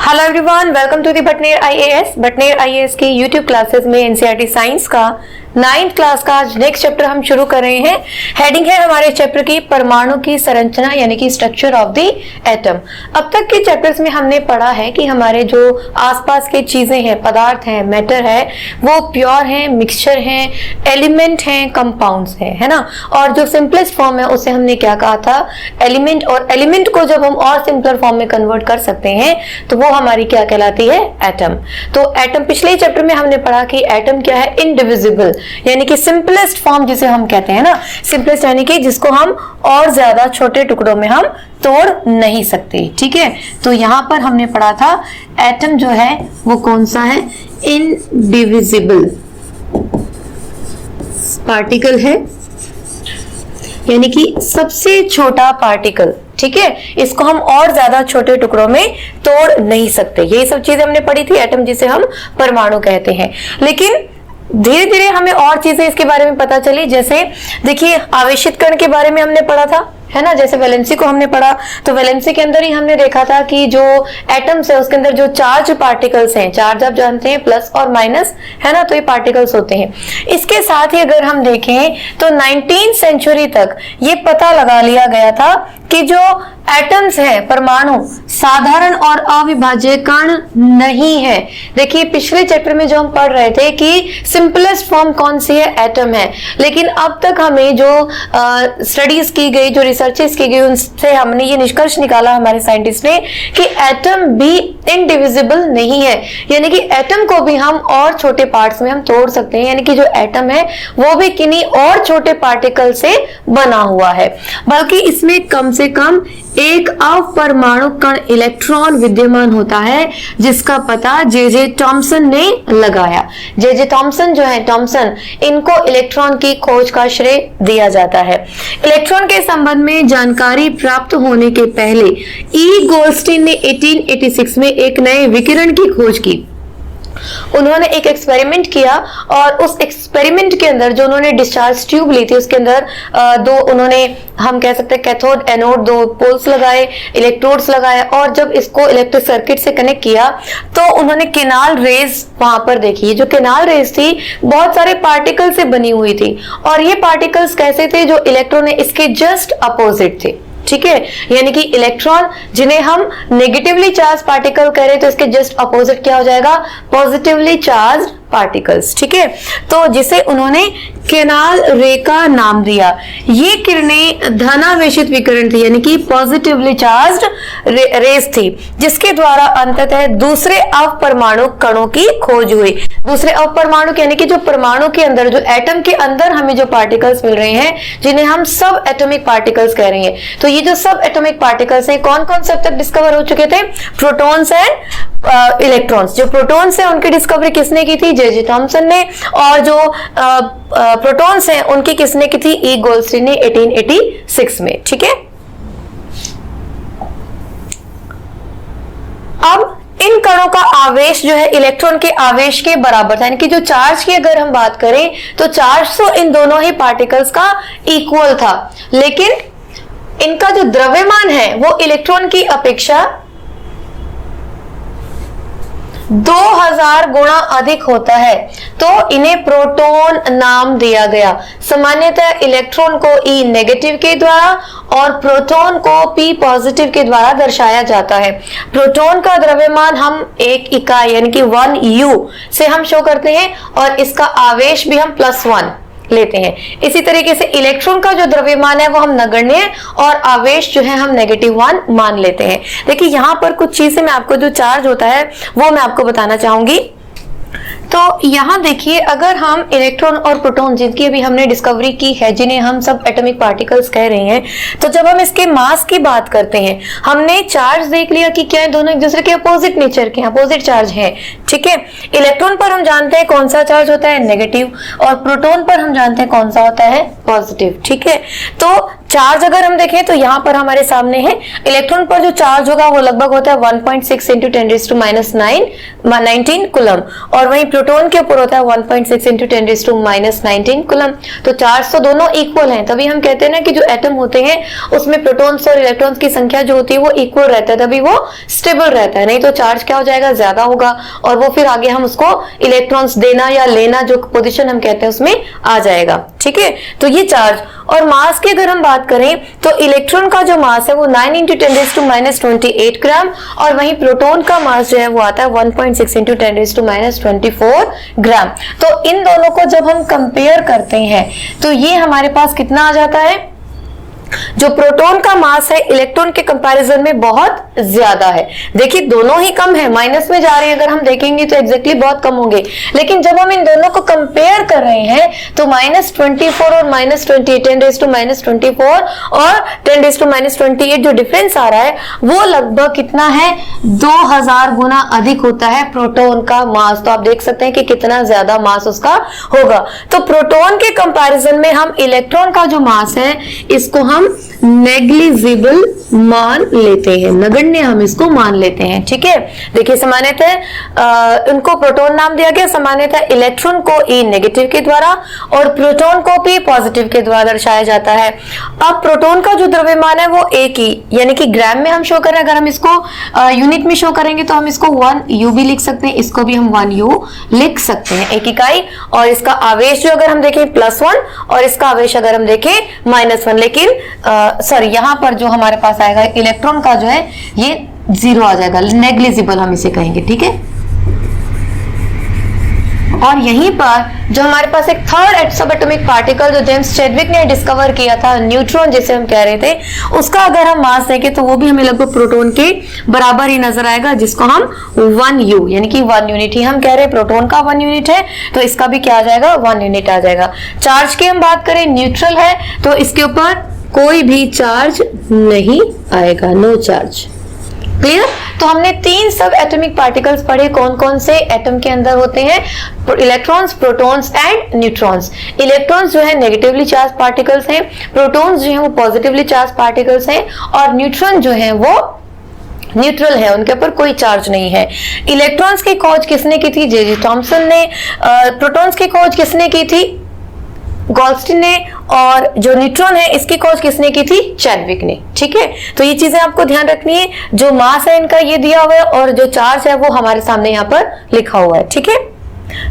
Hello everyone, welcome to the बटनेर IAS. बटनेर IAS की यूट्यूब क्लासेस में एनसीईआरटी साइंस का 9th क्लास का आज नेक्स्ट चैप्टर हम शुरू कर रहे हैं। हेडिंग है हमारे चैप्टर की परमाणु की संरचना यानी कि स्ट्रक्चर ऑफ द एटम। अब तक के चैप्टर्स में हमने पढ़ा है कि हमारे जो आसपास के चीजें हैं, पदार्थ हैं, मैटर है, वो प्योर हैं, मिक्सचर हैं, एलिमेंट हैं, कंपाउंड्स हैं, है ना। और जो सिंपलेस्ट फॉर्म है उसे हमने क्या कहा था, एलिमेंट। और एलिमेंट को जब हम और सिंपलर फॉर्म में कन्वर्ट कर सकते हैं तो वो हमारी क्या कहलाती है, एटम। तो एटम पिछले चैप्टर में हमने पढ़ा कि एटम क्या है, इनडिविजिबल यानी कि सिंपलेस्ट फॉर्म जिसे हम कहते हैं ना, सिंपलेस्ट यानी कि जिसको हम और ज्यादा छोटे टुकड़ों में हम तोड़ नहीं सकते। ठीक है, तो यहां पर हमने पढ़ा था एटम जो है वो कौन सा है, इनडिविजिबल पार्टिकल है, यानी कि सबसे छोटा पार्टिकल। ठीक है, इसको हम और ज्यादा छोटे टुकड़ों में तोड़ नहीं सकते। यही सब चीजें हमने पढ़ी थी, एटम जिसे हम परमाणु कहते हैं। लेकिन धीरे धीरे हमें और चीजें इसके बारे में पता चली। जैसे देखिए, आवेशित कण के बारे में हमने पढ़ा था, है ना। जैसे वैलेंसी को हमने पढ़ा तो वैलेंसी के अंदर ही हमने देखा था कि जो एटम्स है उसके अंदर जो चार्ज पार्टिकल्स हैं, चार्ज आप जानते हैं प्लस और माइनस, है ना, तो ये पार्टिकल्स होते हैं। इसके साथ ही अगर हम देखें तो 19th सेंचुरी तक ये पता लगा लिया गया था कि जो एटम्स है, परमाणु, साधारण और अविभाज्य कण नहीं है। देखिए पिछले चैप्टर में जो हम पढ़ रहे थे कि सिंपलेस्ट फॉर्म कौन सी है, एटम है। लेकिन अब तक हमें जो स्टडीज की गई, जो रिसर्चेस की गई, उनसे हमने ये निष्कर्ष निकाला हमारे साइंटिस्ट ने कि एटम भी इनडिविजिबल नहीं है, यानी कि एटम को भी हम और छोटे पार्ट्स में हम तोड़ सकते हैं। यानी कि जो एटम है वो भी किन्हीं और छोटे पार्टिकल से बना हुआ है, बल्कि इसमें कम से कम एक अपरमाणु कण इलेक्ट्रॉन विद्यमान होता है, जिसका पता जे थॉमसन ने लगाया। जे थॉमसन जो है, थॉमसन, इनको इलेक्ट्रॉन की खोज का श्रेय दिया जाता है। इलेक्ट्रॉन के संबंध में जानकारी प्राप्त होने के पहले ई गोल्डस्टीन ने 1886 में एक नए विकिरण की खोज की। उन्होंने एक एक्सपेरिमेंट किया और उस एक्सपेरिमेंट के अंदर जो उन्होंने डिस्चार्ज ट्यूब ली थी उसके अंदर दो, उन्होंने हम कह सकते हैं कैथोड एनोड, दो पोल्स लगाए, इलेक्ट्रोड्स लगाए, और जब इसको इलेक्ट्रिक सर्किट से कनेक्ट किया तो उन्होंने केनाल रेज वहां पर देखी। जो केनाल रेज थी बहुत सारे पार्टिकल से बनी हुई थी, और ये पार्टिकल्स कैसे थे, जो इलेक्ट्रॉन है इसके जस्ट अपोजिट थे। ठीक है, यानी कि इलेक्ट्रॉन जिन्हें हम नेगेटिवली चार्ज पार्टिकल कह रहे हैं तो इसके जस्ट अपोजिट क्या हो जाएगा, पॉजिटिवली चार्ज पार्टिकल्स। ठीक है, तो जिसे उन्होंने केनाल रे का नाम दिया। ये किरणें धनावेशित विकिरण थी, यानी कि पॉजिटिवली चार्ज्ड रेस थी, जिसके द्वारा अंततः दूसरे अपरमाणु कणों की खोज हुई। दूसरे अपरमाणु यानी कि जो परमाणु के अंदर, जो एटम के अंदर हमें जो पार्टिकल्स मिल रहे हैं, जिन्हें हम सब एटॉमिक पार्टिकल्स कह रहे हैं। तो ये जो सब एटॉमिक पार्टिकल्स हैं, कौन कौन से अब तक डिस्कवर हो चुके थे, प्रोटॉन्स एंड इलेक्ट्रॉन्स। जो प्रोटॉन्स हैं उनकी डिस्कवरी किसने की थी, जे थॉमसन ने, और जो प्रोटॉन्स हैं उनकी किसने की थी, ई गोल्डस्टीन ने 1886 में। ठीक है, अब इन कणों का आवेश जो है इलेक्ट्रॉन के आवेश के बराबर था, यानी कि जो चार्ज की अगर हम बात करें तो चार्ज तो इन दोनों ही पार्टिकल्स का इक्वल था, लेकिन इनका जो द्रव्यमान है वो इलेक्ट्रॉन की अपेक्षा 2000 गुना अधिक होता है, तो इन्हें प्रोटॉन नाम दिया गया। सामान्यतः इलेक्ट्रॉन को ई नेगेटिव के द्वारा और प्रोटॉन को पी पॉजिटिव के द्वारा दर्शाया जाता है। प्रोटॉन का द्रव्यमान हम एक इकाई यानी कि 1 U से हम शो करते हैं, और इसका आवेश भी हम +1 लेते हैं। इसी तरीके से इलेक्ट्रॉन का जो द्रव्यमान है वो हम नगण्य और आवेश जो है हम -1 मान लेते हैं। देखिए यहाँ पर कुछ चीजें मैं आपको, जो चार्ज होता है वो मैं आपको बताना चाहूंगी। तो यहाँ देखिए, अगर हम इलेक्ट्रॉन और प्रोटॉन जिनकी अभी हमने डिस्कवरी की है, जिन्हें हम सब एटॉमिक पार्टिकल्स कह रहे हैं, तो जब हम इसके मास की बात करते हैं, हमने चार्ज देख लिया कि क्या है, दोनों एक दूसरे के अपोजिट नेचर के, अपोजिट चार्ज है। ठीक है, इलेक्ट्रॉन पर हम जानते हैं कौन सा चार्ज होता है, नेगेटिव, और प्रोटॉन पर हम जानते हैं कौन सा होता है, पॉजिटिव। ठीक है, तो चार्ज अगर हम देखें तो यहाँ पर हमारे सामने है इलेक्ट्रॉन पर जो चार्ज होगा वो लगभग होता है 1.6 इंटू 10⁻⁹ कूलम, और वहीं प्रोटॉन के ऊपर होता है 1.6 इंटू 10⁻⁹ कूलम। तो चार्ज तो दोनों इक्वल हैं, तभी हम कहते हैं ना कि जो एटम होते हैं उसमें प्रोटॉन्स और इलेक्ट्रॉन्स की संख्या जो होती है वो इक्वल रहता है, तभी वो स्टेबल रहता है। नहीं तो चार्ज क्या हो जाएगा, ज्यादा होगा, और वो फिर आगे हम उसको इलेक्ट्रॉन्स देना या लेना जो पोजिशन हम कहते हैं उसमें आ जाएगा। ठीक है, तो ये चार्ज। और मास की अगर हम बात करें तो इलेक्ट्रॉन का जो मास है वो 9 इंटू 10⁻28 ग्राम, और वहीं प्रोटॉन का मास जो है वो आता है 1.6 इंटू 10⁻24 ग्राम। तो इन दोनों को जब हम कंपेयर करते हैं तो ये हमारे पास कितना आ जाता है, जो प्रोटॉन का मास है इलेक्ट्रॉन के कंपैरिजन में बहुत ज्यादा है। देखिए दोनों ही कम है, माइनस में जा रहे हैं, अगर हम देखेंगे तो एग्जैक्टली बहुत कम होंगे, लेकिन जब हम इन दोनों को कंपेयर कर रहे हैं तो -24 और -28, 10⁻24 और 10⁻28 जो डिफरेंस आ रहा है वो लगभग कितना है, 2000 गुना अधिक होता है प्रोटॉन का मास। तो आप देख सकते हैं कि कितना ज्यादा मास उसका होगा। तो प्रोटॉन के कंपैरिजन में हम इलेक्ट्रॉन का जो मास है इसको हम नेग्लिजिबल मान लेते हैं, नगण्य हम इसको मान लेते हैं। ठीक है, देखिए सामान्यतः उनको प्रोटॉन नाम दिया गया, सामान्यतः इलेक्ट्रॉन को E नेगेटिव के द्वारा और प्रोटॉन को P पॉजिटिव के द्वारा दर्शाया जाता है। अब प्रोटॉन का जो द्रव्यमान है वो 1 यानी कि ग्राम में हम शो कर रहे हैं। अगर हम इसको यूनिट में शो करेंगे तो हम इसको 1 U भी लिख सकते हैं, इसको भी हम 1 U लिख सकते हैं, एक इकाई। और इसका आवेश जो अगर हम देखें +1 और इसका आवेश अगर हम देखें -1, लेकिन सॉरी यहाँ पर जो हमारे पास आएगा इलेक्ट्रॉन का जो है ये 0 आ जाएगा, नेग्लिजिबल हम इसे कहेंगे। ठीक है, और यहीं पर जो हमारे पास एक थर्ड सब एटॉमिक पार्टिकल जो जेम्स चैडविक ने डिस्कवर किया था, न्यूट्रॉन जिसे हम कह रहे थे, उसका अगर हम मास देखें तो वो भी हमें लगभग प्रोटॉन के बराबर ही नजर आएगा, जिसको हम 1 U यानी कि 1 यूनिट ही हम कह रहे हैं, प्रोटॉन का 1 यूनिट है तो इसका भी क्या आ जाएगा, 1 यूनिट आ जाएगा। चार्ज की हम बात करें, न्यूट्रल है तो इसके ऊपर कोई भी चार्ज नहीं आएगा, नो चार्ज। क्लियर? तो हमने 3 सब एटॉमिक पार्टिकल्स पढ़े, कौन कौन से एटम के अंदर होते हैं, electrons, protons and neutrons. Electrons जो है नेगेटिवली चार्ज पार्टिकल्स हैं, प्रोटॉन्स जो है वो पॉजिटिवली चार्ज पार्टिकल्स हैं, और न्यूट्रॉन जो है वो न्यूट्रल है, उनके ऊपर कोई चार्ज नहीं है। इलेक्ट्रॉन्स की खोज किसने की थी, जे थॉमसन ने। प्रोटॉन्स की खोज किसने की थी, गोल्स्टीन ने। और जो न्यूट्रॉन है इसकी खोज किसने की थी, चैडविक ने। ठीक है, तो ये चीजें आपको ध्यान रखनी है, जो मास है इनका ये दिया हुआ है और जो चार्ज है वो हमारे सामने यहाँ पर लिखा हुआ है। ठीक है,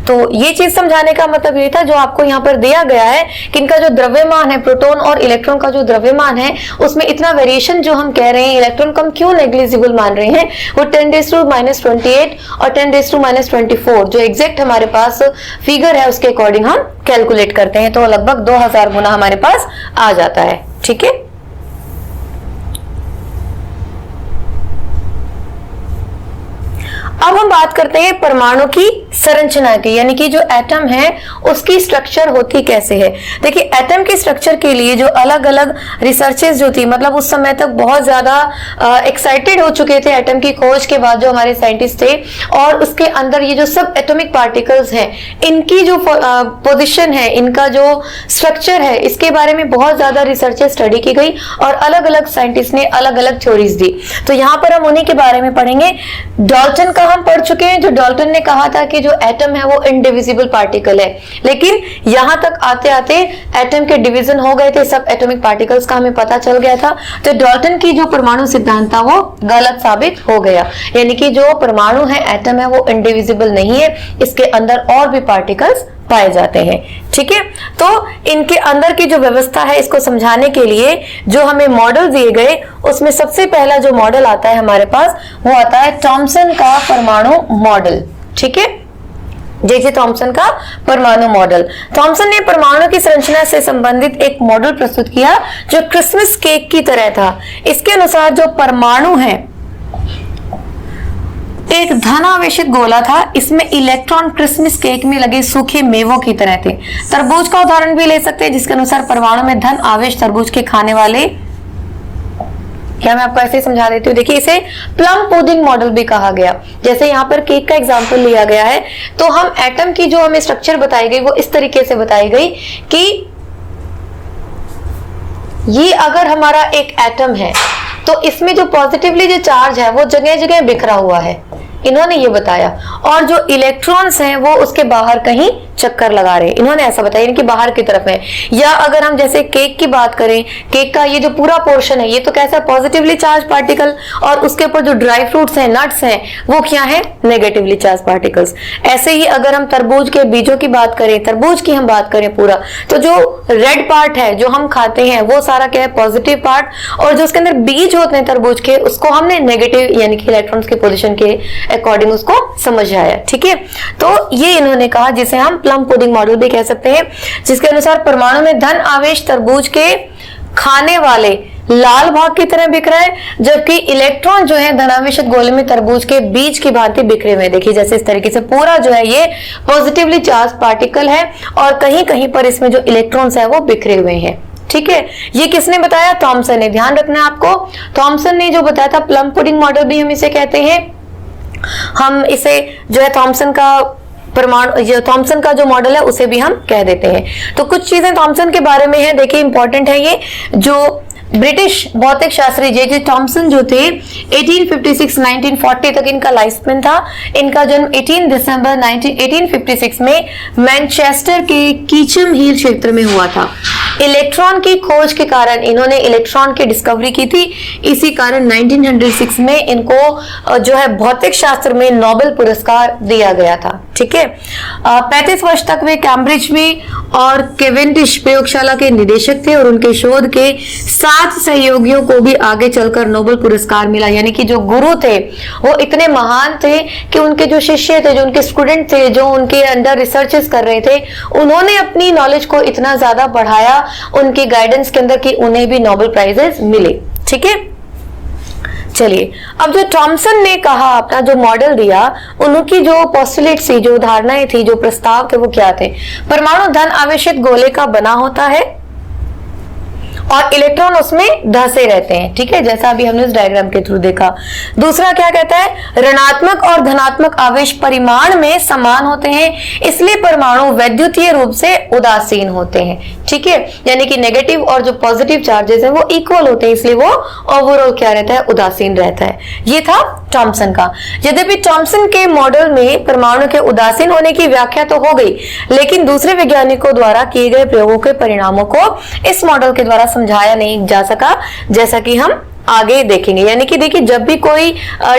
तो ये चीज समझाने का मतलब ये था, जो आपको यहाँ पर दिया गया है कि इनका जो द्रव्यमान है, प्रोटॉन और इलेक्ट्रॉन का जो द्रव्यमान है उसमें इतना वेरिएशन जो हम कह रहे हैं, इलेक्ट्रॉन को हम क्यों नेग्लिजिबल मान रहे हैं, वो 10⁻28 और 10⁻24 जो एग्जैक्ट हमारे पास फिगर है उसके अकॉर्डिंग हम कैलकुलेट करते हैं, तो लगभग 2000 गुना हमारे पास आ जाता है। ठीक है, अब हम बात करते हैं परमाणु की संरचना की, यानी कि जो एटम है उसकी स्ट्रक्चर होती कैसे है। देखिए एटम के स्ट्रक्चर के लिए जो अलग अलग रिसर्चेस जो थी, मतलब उस समय तक बहुत ज्यादा एक्साइटेड हो चुके थे एटम की खोज के बाद जो हमारे साइंटिस्ट थे, और उसके अंदर ये जो सब एटॉमिक पार्टिकल्स हैं इनकी जो पोजीशन है, इनका जो स्ट्रक्चर है, इसके बारे में बहुत ज्यादा रिसर्चेस स्टडी की गई और अलग अलग साइंटिस्ट ने अलग अलग थ्योरीज दी। तो यहाँ पर हम उन्हीं के बारे में पढ़ेंगे। डाल्टन का हम पढ़ चुके हैं, जो डाल्टन ने कहा था कि जो एटम है वो इनडिविजिबल पार्टिकल है, लेकिन यहां तक आते आते एटम के डिवीजन हो गए थे, सब एटॉमिक पार्टिकल्स का हमें पता चल गया था। तो डाल्टन की जो परमाणु सिद्धांत था वो गलत साबित हो गया, यानी कि जो परमाणु है, एटम है, वो इनडिविजिबल नहीं है, इसके अंदर और भी पार्टिकल्स पाए जाते हैं। ठीक है, तो इनके अंदर की जो व्यवस्था है इसको समझाने के लिए जो हमें मॉडल दिए गए, उसमें सबसे पहला जो मॉडल आता है हमारे पास वो आता है थॉमसन का परमाणु मॉडल। ठीक है, जे थॉमसन का परमाणु मॉडल। थॉमसन ने परमाणु की संरचना से संबंधित एक मॉडल प्रस्तुत किया जो क्रिसमस केक की तरह था। इसके अनुसार जो परमाणु है एक धनावेशित गोला था, इसमें इलेक्ट्रॉन क्रिसमस केक में लगे सूखे मेवों की तरह थे। तरबूज का उदाहरण भी ले सकते हैं, जिसके अनुसार परमाणु में धन आवेश तरबूज के खाने वाले, क्या मैं आपको ऐसे ही समझा देती हूँ। देखिए इसे प्लम पुडिंग मॉडल भी कहा गया। जैसे यहाँ पर केक का एग्जांपल लिया गया है, तो हम एटम की जो हमें स्ट्रक्चर बताई गई वो इस तरीके से बताई गई कि ये अगर हमारा एक एटम है तो इसमें जो पॉजिटिवली जो चार्ज है वो जगह जगह बिखरा हुआ है, इन्होंने ये बताया। और जो इलेक्ट्रॉन्स हैं वो उसके बाहर कहीं चक्कर लगा रहे हैं, इन्होंने ऐसा बताया, इनकी बाहर की तरफ है। या अगर हम जैसे केक की बात करें, केक का ये जो पूरा पोर्शन है ये तो कैसा पॉजिटिवली चार्ज पार्टिकल, और उसके ऊपर जो ड्राई फ्रूट्स हैं, नट्स हैं, वो क्या है, नेगेटिवली चार्ज पार्टिकल्स। ऐसे ही अगर हम तरबूज के बीजों की बात करें, तरबूज की हम बात करें पूरा, तो जो रेड पार्ट है जो हम खाते हैं वो सारा क्या है, पॉजिटिव पार्ट, और जो उसके अंदर बीज होते हैं तरबूज के, उसको हमने नेगेटिव यानी कि इलेक्ट्रॉन्स के पोजीशन के अकॉर्डिंग उसको समझ आया। ठीक है, तो ये इन्होंने कहा जिसे हम प्लम पुडिंग मॉडल भी कह सकते हैं, जिसके अनुसार परमाणु में धन आवेश तरबूज के खाने वाले लाल भाग की तरह बिखरा है, जबकि इलेक्ट्रॉन जो है धनावेशित गोले में तरबूज के बीज की भांति बिखरे हुए। देखिए जैसे इस तरीके से पूरा जो है ये पॉजिटिवली चार्ज पार्टिकल है, और कहीं कहीं पर इसमें जो इलेक्ट्रॉन्स है वो बिखरे हुए हैं। ठीक है, ये किसने बताया, थॉमसन ने। ध्यान रखना है आपको, थॉमसन ने जो बताया था, प्लम पुडिंग मॉडल भी हम इसे कहते हैं। हम इसे जो है थॉमसन का परमाणु, जो थॉमसन का जो मॉडल है उसे भी हम कह देते हैं। तो कुछ चीजें थॉमसन के बारे में है, देखिए इंपॉर्टेंट है ये। जो ब्रिटिश भौतिक शास्त्री जे थॉमसन जो थे 1856-1940 तक इनका लाइफ स्पेन था। इनका जन्म 18 दिसंबर 1856 में मैनचेस्टर के कीचम हिल क्षेत्र में हुआ था। इलेक्ट्रॉन की खोज के कारण इन्होंने इलेक्ट्रॉन की डिस्कवरी की थी, इसी कारण 1906 में इनको जो है भौतिक शास्त्र में नोबेल पुरस्कार दिया गया था। ठीक है, 35 वर्ष तक वे कैम्ब्रिज में और केवेंडिश प्रयोगशाला के निदेशक थे, और उनके शोध के 7 सहयोगियों को भी आगे चलकर नोबेल पुरस्कार मिला। यानी कि जो गुरु थे वो इतने महान थे कि उनके जो शिष्य थे, जो उनके स्टूडेंट थे, जो उनके अंडर रिसर्चेस कर रहे थे, उन्होंने अपनी नॉलेज को इतना ज्यादा बढ़ाया उनकी गाइडेंस के अंदर कि उन्हें भी नोबेल प्राइजेस मिले। ठीक है, चलिए अब जो थॉमसन ने कहा, अपना जो मॉडल दिया, उनकी जो पोस्टुलेट थी, जो धारणाएं थी, जो प्रस्ताव थे, वो क्या थे। परमाणु धन आवेशित गोले का बना होता है और इलेक्ट्रॉन उसमें धंसे रहते हैं। ठीक है, जैसा अभी हमने इस डायग्राम के थ्रू देखा। दूसरा क्या कहता है, ऋणात्मक और धनात्मक आवेश परिमाण में समान होते हैं, इसलिए परमाणु वैद्युतीय रूप से उदासीन होते हैं। ठीक है, यानी कि नेगेटिव और जो पॉजिटिव चार्जेस है वो इक्वल होते हैं, इसलिए वो ओवरऑल क्या रहता है, उदासीन रहता है। ये था थॉमसन का। यद्यपि थॉमसन के मॉडल में परमाणु के उदासीन होने की व्याख्या तो हो गई, लेकिन दूसरे वैज्ञानिकों द्वारा किए गए प्रयोगों के परिणामों को इस मॉडल के द्वारा समझाया नहीं जा सका, जैसा कि हम आगे देखेंगे। यानी कि देखिए जब भी कोई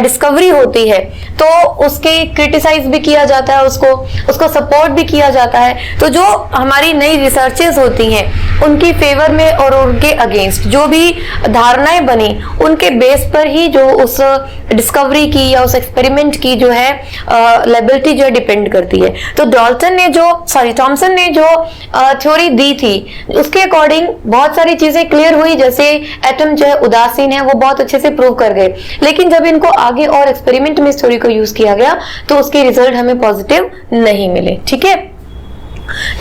डिस्कवरी होती है तो उसके क्रिटिसाइज भी किया जाता है, उसको सपोर्ट भी किया जाता है। तो जो हमारी नई रिसर्चेस होती हैं उनकी फेवर में और उनके अगेंस्ट जो भी धारणाएं बनी, उनके बेस पर ही जो उस डिस्कवरी की या उस एक्सपेरिमेंट की जो है लायबिलिटी जो है डिपेंड करती है। तो थॉमसन ने जो थ्योरी दी थी उसके अकॉर्डिंग बहुत सारी चीजें क्लियर हुई, जैसे एटम जो है उदासीन है वो बहुत अच्छे से प्रूव कर गए। लेकिन जब इनको आगे और एक्सपेरिमेंट में इस थ्योरी को यूज किया गया तो उसके रिजल्ट हमें पॉजिटिव नहीं मिले। ठीक है,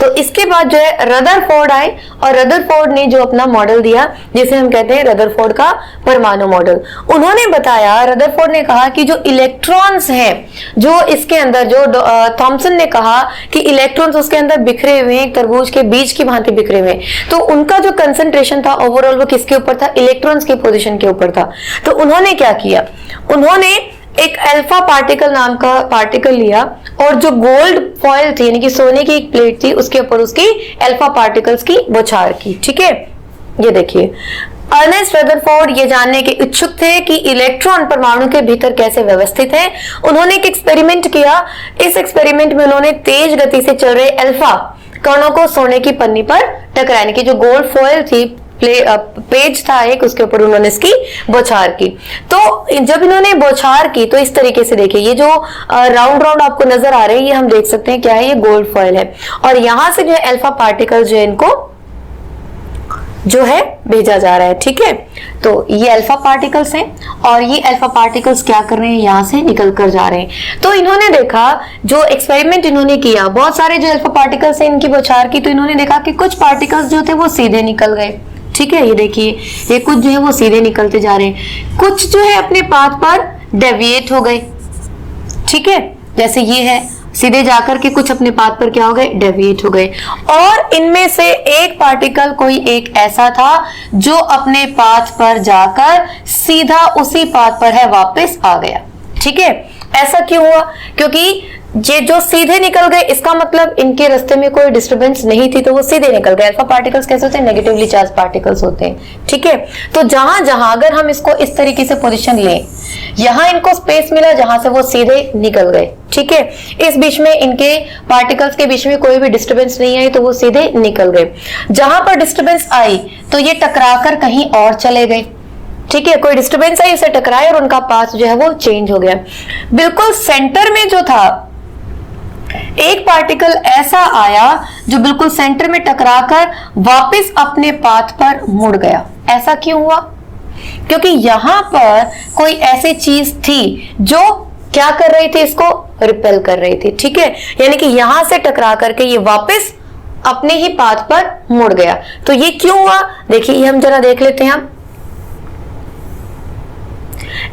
तो इसके बाद जो है रदरफोर्ड आए, और रदरफोर्ड ने जो अपना मॉडल दिया जिसे हम कहते हैं रदरफोर्ड का परमाणु मॉडल। उन्होंने बताया, रदरफोर्ड ने कहा कि जो इलेक्ट्रॉन्स हैं जो इसके अंदर, जो थॉमसन ने कहा कि इलेक्ट्रॉन्स उसके अंदर बिखरे हुए हैं, तरबूज के बीज की भांति बिखरे हुए हैं, तो उनका जो कंसंट्रेशन था ओवरऑल वो किसके ऊपर था, इलेक्ट्रॉन्स की पोजीशन के ऊपर था। तो उन्होंने क्या किया, उन्होंने एक अल्फा पार्टिकल नाम का पार्टिकल लिया, और जो गोल्ड फॉयल थी यानी कि सोने की एक प्लेट थी उसके ऊपर उसकी अल्फा पार्टिकल्स की बौछार की। ठीक है, ये देखिए अर्नेस्ट रदरफोर्ड ये जानने के इच्छुक थे कि इलेक्ट्रॉन परमाणु के भीतर कैसे व्यवस्थित है। उन्होंने एक एक्सपेरिमेंट किया। इस एक्सपेरिमेंट में उन्होंने तेज गति से चल रहे अल्फा कणों को सोने की पन्नी पर टकराने की, जो गोल्ड फॉयल थी, पेज था एक, उसके ऊपर उन्होंने इसकी बौछार की। तो जब इन्होंने बौछार की तो इस तरीके से देखिए, ये जो राउंड राउंड आपको नजर आ रहे हैं, ये हम देख सकते हैं क्या है, ये गोल्ड फॉयल है, और यहां से जो है अल्फा पार्टिकल जो है इनको जो है भेजा जा रहा है। ठीक है, तो ये अल्फा पार्टिकल्स हैं, और ये अल्फा पार्टिकल्स क्या कर रहे हैं, यहां से निकल कर जा रहे हैं। तो इन्होंने देखा, जो एक्सपेरिमेंट इन्होंने किया, बहुत सारे जो अल्फा पार्टिकल्स हैं इनकी बौछार की, तो इन्होंने देखा कि कुछ पार्टिकल्स जो थे वो सीधे निकल गए। ठीक है, ये देखिए, ये कुछ जो है वो सीधे निकलते जा रहे हैं, कुछ जो है अपने पाथ पर डेविएट हो गए। ठीक है, जैसे ये है, सीधे जाकर के कुछ अपने पाथ पर क्या हो गए, डेविएट हो गए। और इनमें से एक पार्टिकल कोई एक ऐसा था जो अपने पाथ पर जाकर सीधा उसी पाथ पर है वापस आ गया। ठीक है, ऐसा क्यों हुआ? क्योंकि ये जो सीधे निकल गए इसका मतलब इनके रास्ते में कोई डिस्टरबेंस नहीं थी, तो वो सीधे निकल गए। अल्फा पार्टिकल्स कैसे होते हैं? नेगेटिवली चार्ज पार्टिकल्स होते हैं। ठीक है, तो जहां जहां अगर हम इसको इस तरीके से पोजीशन लें, यहां इनको स्पेस मिला जहां से वो सीधे निकल गए। ठीक है, इस बीच में इनके पार्टिकल्स के बीच में कोई भी डिस्टरबेंस नहीं आई तो वो सीधे निकल गए। जहां पर डिस्टरबेंस आई तो ये टकराकर कहीं और चले गए। ठीक है, कोई डिस्टरबेंस आई, इसे टकराए और उनका पाथ जो है वो चेंज हो गया। बिल्कुल सेंटर में जो था एक पार्टिकल ऐसा आया जो बिल्कुल सेंटर में टकराकर वापस अपने पाथ पर मुड़ गया। ऐसा क्यों हुआ? क्योंकि यहां पर कोई ऐसी चीज थी जो क्या कर रही थी, इसको रिपेल कर रही थी। ठीक है, यानी कि यहां से टकरा करके ये वापस अपने ही पाथ पर मुड़ गया। तो ये क्यों हुआ? देखिए, हम जरा देख लेते हैं। हम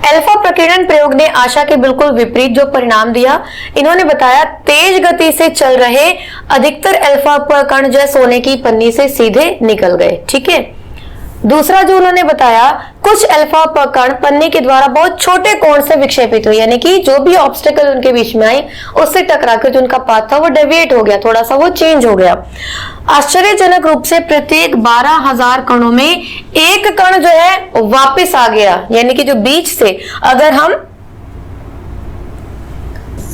अल्फा प्रकीर्णन प्रयोग ने आशा के बिल्कुल विपरीत जो परिणाम दिया। इन्होंने बताया तेज गति से चल रहे अधिकतर अल्फा कण जो है सोने की पन्नी से सीधे निकल गए। ठीक है, दूसरा जो उन्होंने बताया, कुछ अल्फा कण पन्नी के द्वारा बहुत छोटे कोण से विक्षेपित हुए, यानी कि जो भी ऑब्स्टेकल उनके बीच में आई उससे टकराकर जो उनका पाथ था वो डेविएट हो गया, थोड़ा सा वो चेंज हो गया। आश्चर्यजनक रूप से प्रत्येक 12,000 कणों में एक कण जो है वापस आ गया, यानी कि जो बीच से अगर हम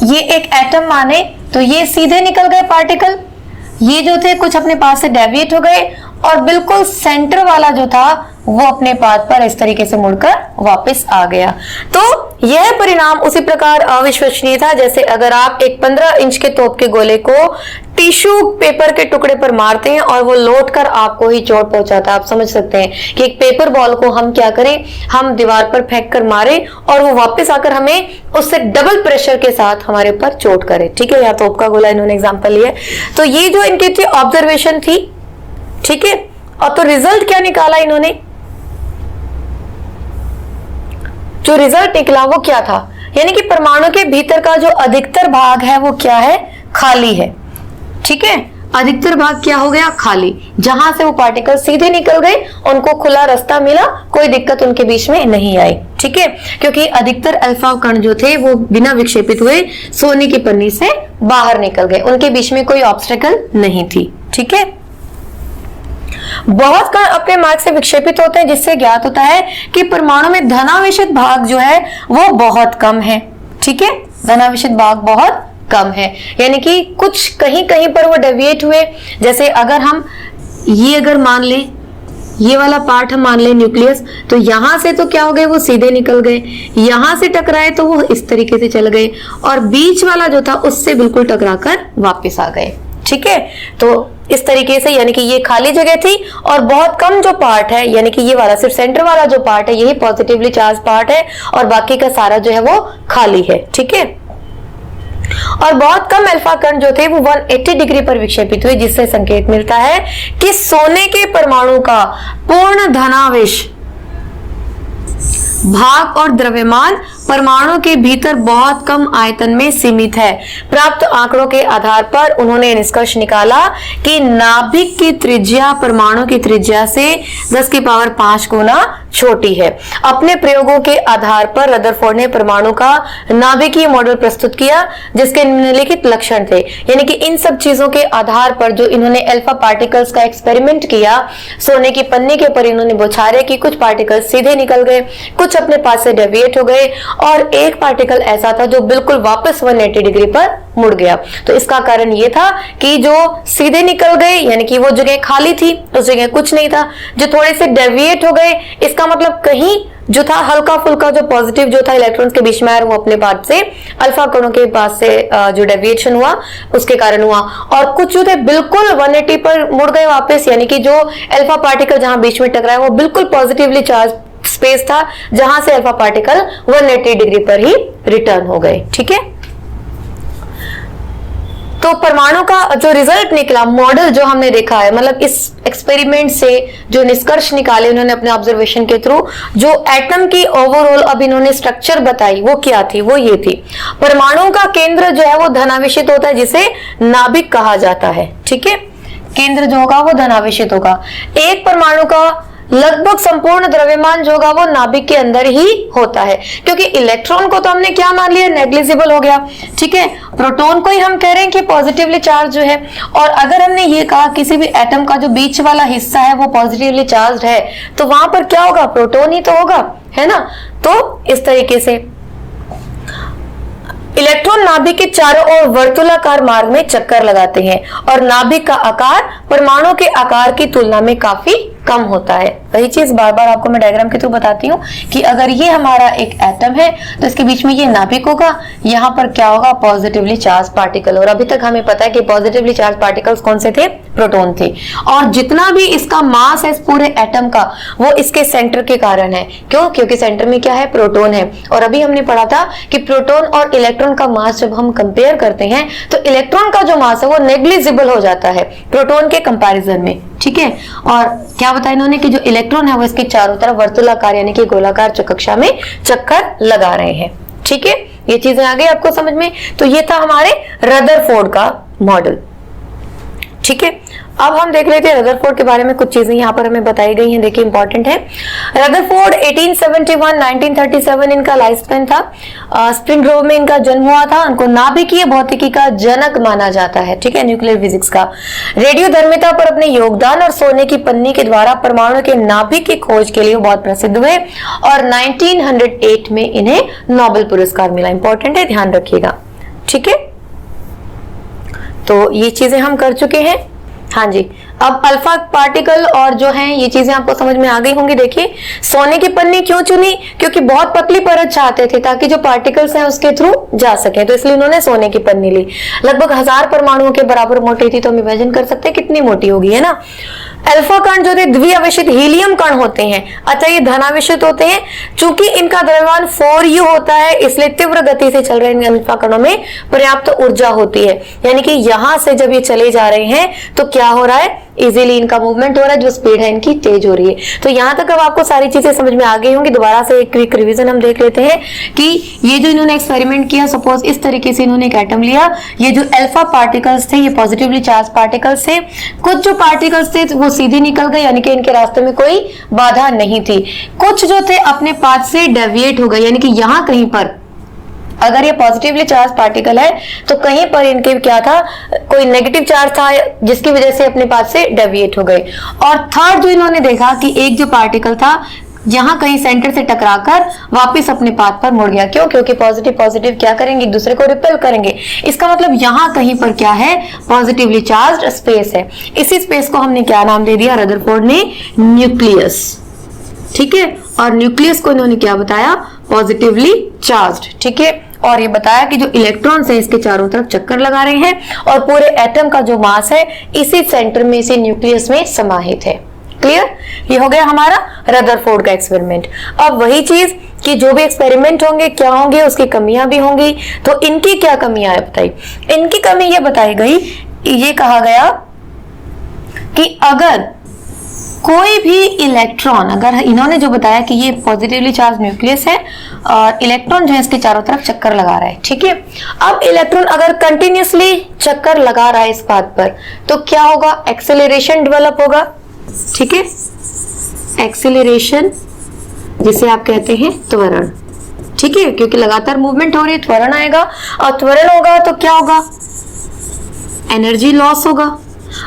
ये एक एटम माने तो ये सीधे निकल गए पार्टिकल, ये जो थे कुछ अपने पास से डेविएट हो गए और बिल्कुल सेंटर वाला जो था वो अपने पाथ पर इस तरीके से मुड़कर वापस आ गया। तो यह परिणाम उसी प्रकार अविश्वसनीय था जैसे अगर आप एक 15 इंच के तोप के गोले को टिश्यू पेपर के टुकड़े पर मारते हैं और वो लौट कर आपको ही चोट पहुंचाता है। आप समझ सकते हैं कि एक पेपर बॉल को हम क्या करें, हम दीवार पर फेंक कर मारे और वो वापस आकर हमें उससे डबल प्रेशर के साथ हमारे ऊपर चोट करे। ठीक है, या तोप का गोला इन्होंने एग्जाम्पल लिया। तो ये जो इनकी थी ऑब्जर्वेशन थी। ठीक है, और तो रिजल्ट क्या निकाला इन्होंने, जो रिजल्ट निकला वो क्या था, यानी कि परमाणु के भीतर का जो अधिकतर भाग है वो क्या है, खाली है। ठीक है, अधिकतर भाग क्या हो गया, खाली, जहां से वो पार्टिकल सीधे निकल गए, उनको खुला रास्ता मिला, कोई दिक्कत उनके बीच में नहीं आई। ठीक है, क्योंकि अधिकतर अल्फा कण जो थे वो बिना विक्षेपित हुए सोने की पन्नी से बाहर निकल गए, उनके बीच में कोई ऑब्स्टेकल नहीं थी। ठीक है, बहुत कण अपने मार्ग से विक्षेपित होते हैं जिससे ज्ञात होता है कि परमाणु में धनावेशित भाग जो है वो बहुत कम है। ठीक है, धनावेशित भाग बहुत कम है, यानी कि कुछ कहीं कहीं पर वो डेविएट हुए। जैसे अगर हम ये अगर मान ले, ये वाला पार्ट हम मान ले न्यूक्लियस, तो यहां से तो क्या हो गए, वो सीधे निकल गए, यहां से टकराए तो वो इस तरीके से चल गए और बीच वाला जो था उससे बिल्कुल टकराकर वापस आ गए। ठीक है, तो इस तरीके से यानी कि ये खाली जगह थी और बहुत कम जो पार्ट है, यानी कि ये वाला सिर्फ सेंटर वाला जो पार्ट है यही पॉजिटिवली चार्ज पार्ट है और बाकी का सारा जो है वो खाली है। ठीक है, और बहुत कम अल्फा कण जो थे वो 180 डिग्री पर विक्षेपित हुए, जिससे संकेत मिलता है कि सोने के परमाणु का पूर्ण धनावेश भाग और द्रव्यमान परमाणु के भीतर बहुत कम आयतन में सीमित है। प्राप्त आंकड़ों के आधार पर उन्होंने निष्कर्ष निकाला कि नाभिक की त्रिज्या परमाणु की त्रिज्या से 10 की पावर 5 गुना छोटी है। अपने प्रयोगों के आधार पर रदरफोर्ड ने परमाणु का नाभिकीय मॉडल प्रस्तुत किया जिसके निम्नलिखित लक्षण थे, यानी कि इन सब चीजों के आधार पर जो इन्होंने अल्फा पार्टिकल्स का एक्सपेरिमेंट किया, सोने की पन्नी के ऊपर इन्होंने बौछारे कि कुछ पार्टिकल्स सीधे निकल गए, कुछ अपने पास से डेविएट हो गए और एक पार्टिकल ऐसा था जो बिल्कुल वापस 180 डिग्री पर मुड़ गया। तो इसका कारण ये था कि जो सीधे निकल गए यानी कि वो जगह खाली थी, उस जगह कुछ नहीं था। जो थोड़े से डेविएट हो गए इसका मतलब कहीं जो था हल्का फुल्का जो पॉजिटिव जो था इलेक्ट्रॉन्स के बीच में आया वो अपने पास से अल्फा कणों के पास से जो डेविएशन हुआ उसके कारण हुआ, और कुछ जो थे बिल्कुल 180 पर मुड़ गए वापस, यानी कि जो अल्फा पार्टिकल जहां बीच में टकराया वो बिल्कुल पॉजिटिवली चार्ज स्पेस था जहां से अल्फा पार्टिकल 180 डिग्री पर ही रिटर्न हो गए। ठीक है, तो परमाणु का जो रिजल्ट निकला, मॉडल जो हमने देखा है, मतलब इस एक्सपेरिमेंट से जो निष्कर्ष निकाले उन्होंने अपने ऑब्जर्वेशन के थ्रू, जो एटम की ओवरऑल अब इन्होंने स्ट्रक्चर बताई वो क्या थी, वो ये थी। परमाणु का केंद्र जो है वो धनावेशित होता है, जिसे नाभिक कहा जाता है। ठीक है, केंद्र जो होगा वो धनावेशित होगा। एक परमाणु का लगभग संपूर्ण द्रव्यमान जो होगा वो नाभिक के अंदर ही होता है, क्योंकि इलेक्ट्रॉन को तो हमने क्या मान लिया, नेग्लिजिबल हो गया। ठीक है, प्रोटॉन को ही हम कह रहे हैं कि पॉजिटिवली चार्ज जो है, और अगर हमने ये कहा किसी भी एटम का जो बीच वाला हिस्सा है वो पॉजिटिवली चार्ज है, तो वहां पर क्या होगा, प्रोटॉन ही तो होगा, है ना। तो इस तरीके से इलेक्ट्रॉन नाभिक के चारों ओर वर्तुलाकार मार्ग में चक्कर लगाते हैं, और नाभिक का आकार परमाणु के आकार की तुलना में काफी कम होता है। वही चीज बार बार आपको मैं डायग्राम के थ्रू बताती हूँ कि अगर ये हमारा एक एटम है तो इसके बीच में ये नाभिक होगा, यहाँ पर क्या होगा, पॉजिटिवली चार्ज पार्टिकल। और अभी तक हमें पता है कि पॉजिटिवली चार्ज पार्टिकल्स कौन से थे, प्रोटॉन थे। और जितना भी इसका मास है इस पूरे एटम का, वो इसके सेंटर के कारण है। क्यों? क्योंकि सेंटर में क्या है, प्रोटॉन है। और अभी हमने पढ़ा था कि प्रोटॉन और इलेक्ट्रॉन का मास जब हम कंपेयर करते हैं तो इलेक्ट्रॉन का जो मास है वो नेग्लिजिबल हो जाता है प्रोटॉन के कंपैरिजन में। ठीक है, और क्या बताया इन्होंने कि जो इलेक्ट्रॉन है वो इसके चारों तरफ वर्तुलाकार यानी कि गोलाकार कक्षा में चक्कर लगा रहे हैं। ठीक है, ये चीजें आ गई आपको समझ में। तो ये था हमारे रदरफोर्ड का मॉडल। ठीक है, अब हम देख लेते हैं रदरफोर्ड के बारे में। कुछ चीजें यहाँ पर हमें बताई गई हैं, देखिए इंपॉर्टेंट है। रदरफोर्ड 1871-1937 इनका लाइफ स्पैन था। स्प्रिंग ग्रोव में इनका जन्म हुआ था। उनको नाभिकीय भौतिकी का जनक माना जाता है। ठीक है, न्यूक्लियर फिजिक्स का। रेडियोधर्मिता पर अपने योगदान और सोने की पन्नी के द्वारा परमाणु के नाभिक की खोज के लिए बहुत प्रसिद्ध हुए, और 1908 में इन्हें नोबेल पुरस्कार मिला। इंपॉर्टेंट है, ध्यान रखिएगा। ठीक है, तो ये चीजें हम कर चुके हैं। हाँ जी, अब अल्फा पार्टिकल और जो है ये चीजें आपको समझ में आ गई होंगी। देखिए, सोने की पन्नी क्यों चुनी, क्योंकि बहुत पतली परत चाहते थे ताकि जो पार्टिकल्स हैं उसके थ्रू जा सके, तो इसलिए उन्होंने सोने की पन्नी ली। लगभग 1000 परमाणुओं के बराबर मोटी थी, तो हम इमेजिन कर सकते हैं कितनी मोटी होगी, है ना। अल्फा कण जो थे द्विआवेशित हीलियम कण होते हैं, अतः ये धनावेशित होते हैं। चूंकि इनका द्रव्यमान 4u होता है, इसलिए तीव्र गति से चल रहे इन अल्फा कणों में पर्याप्त ऊर्जा होती है। यानी कि यहां से जब ये चले जा रहे हैं तो क्या हो रहा है, इजीली इनका मूवमेंट हो रहा है, जो स्पीड है इनकी तेज हो रही है। तो यहां तक अब आपको सारी चीजें समझ में आ गई होंगी। दोबारा से एक क्विक रिवीजन हम देख लेते हैं कि ये जो इन्होंने एक्सपेरिमेंट किया, सपोज इस तरीके से इन्होंने एक एटम लिया, ये जो अल्फा पार्टिकल्स थे ये पॉजिटिवली चार्ज पार्टिकल्स थे। कुछ जो पार्टिकल्स थे वो सीधे निकल गए, यानी कि इनके रास्ते में कोई बाधा नहीं थी। कुछ जो थे अपने पाथ से डेविएट हो गए, यानी कि यहाँ कहीं पर अगर ये पॉजिटिवली चार्ज पार्टिकल है तो कहीं पर इनके क्या था, कोई नेगेटिव चार्ज था जिसकी वजह से अपने पाथ से डेविएट हो गए। और थर्ड जो इन्होंने देखा कि एक जो पार्टिकल था यहाँ कहीं सेंटर से टकराकर वापस अपने पाथ पर मुड़ गया। क्यों? क्योंकि पॉजिटिव पॉजिटिव क्या करेंगे, एक दूसरे को रिपेल करेंगे। इसका मतलब यहाँ कहीं पर क्या है, पॉजिटिवली चार्ज स्पेस है। इसी स्पेस को हमने क्या नाम दे दिया, रदरफोर्ड ने न्यूक्लियस। ठीक है, और न्यूक्लियस को इन्होंने क्या बताया, पॉजिटिवली चार्ज्ड। ठीक है, और ये बताया कि जो इलेक्ट्रॉन्स हैं इसके चारों तरफ चक्कर लगा रहे हैं, और पूरे एटम का जो मास है इसी सेंटर में, इसी न्यूक्लियस में समाहित है। क्लियर? ये हो गया हमारा रदरफोर्ड का एक्सपेरिमेंट। अब वही चीज कि जो भी एक्सपेरिमेंट होंगे क्या होंगे, उसकी कमियां भी होंगी। तो इनकी क्या कमियां है बताई, इनकी कमी ये बताई गई, ये कहा गया कि अगर कोई भी इलेक्ट्रॉन, अगर इन्होंने जो बताया कि ये पॉजिटिवली चार्ज न्यूक्लियस है और इलेक्ट्रॉन जो है इसके चारों तरफ चक्कर लगा रहा है। ठीक है, अब इलेक्ट्रॉन अगर कंटिन्यूसली चक्कर लगा रहा है इस पाथ पर, तो क्या होगा, एक्सेलरेशन डेवलप होगा। ठीक है, एक्सेलरेशन जिसे आप कहते हैं त्वरण। ठीक है, क्योंकि लगातार मूवमेंट हो रही है, त्वरण आएगा, और त्वरण होगा तो क्या होगा, एनर्जी लॉस होगा।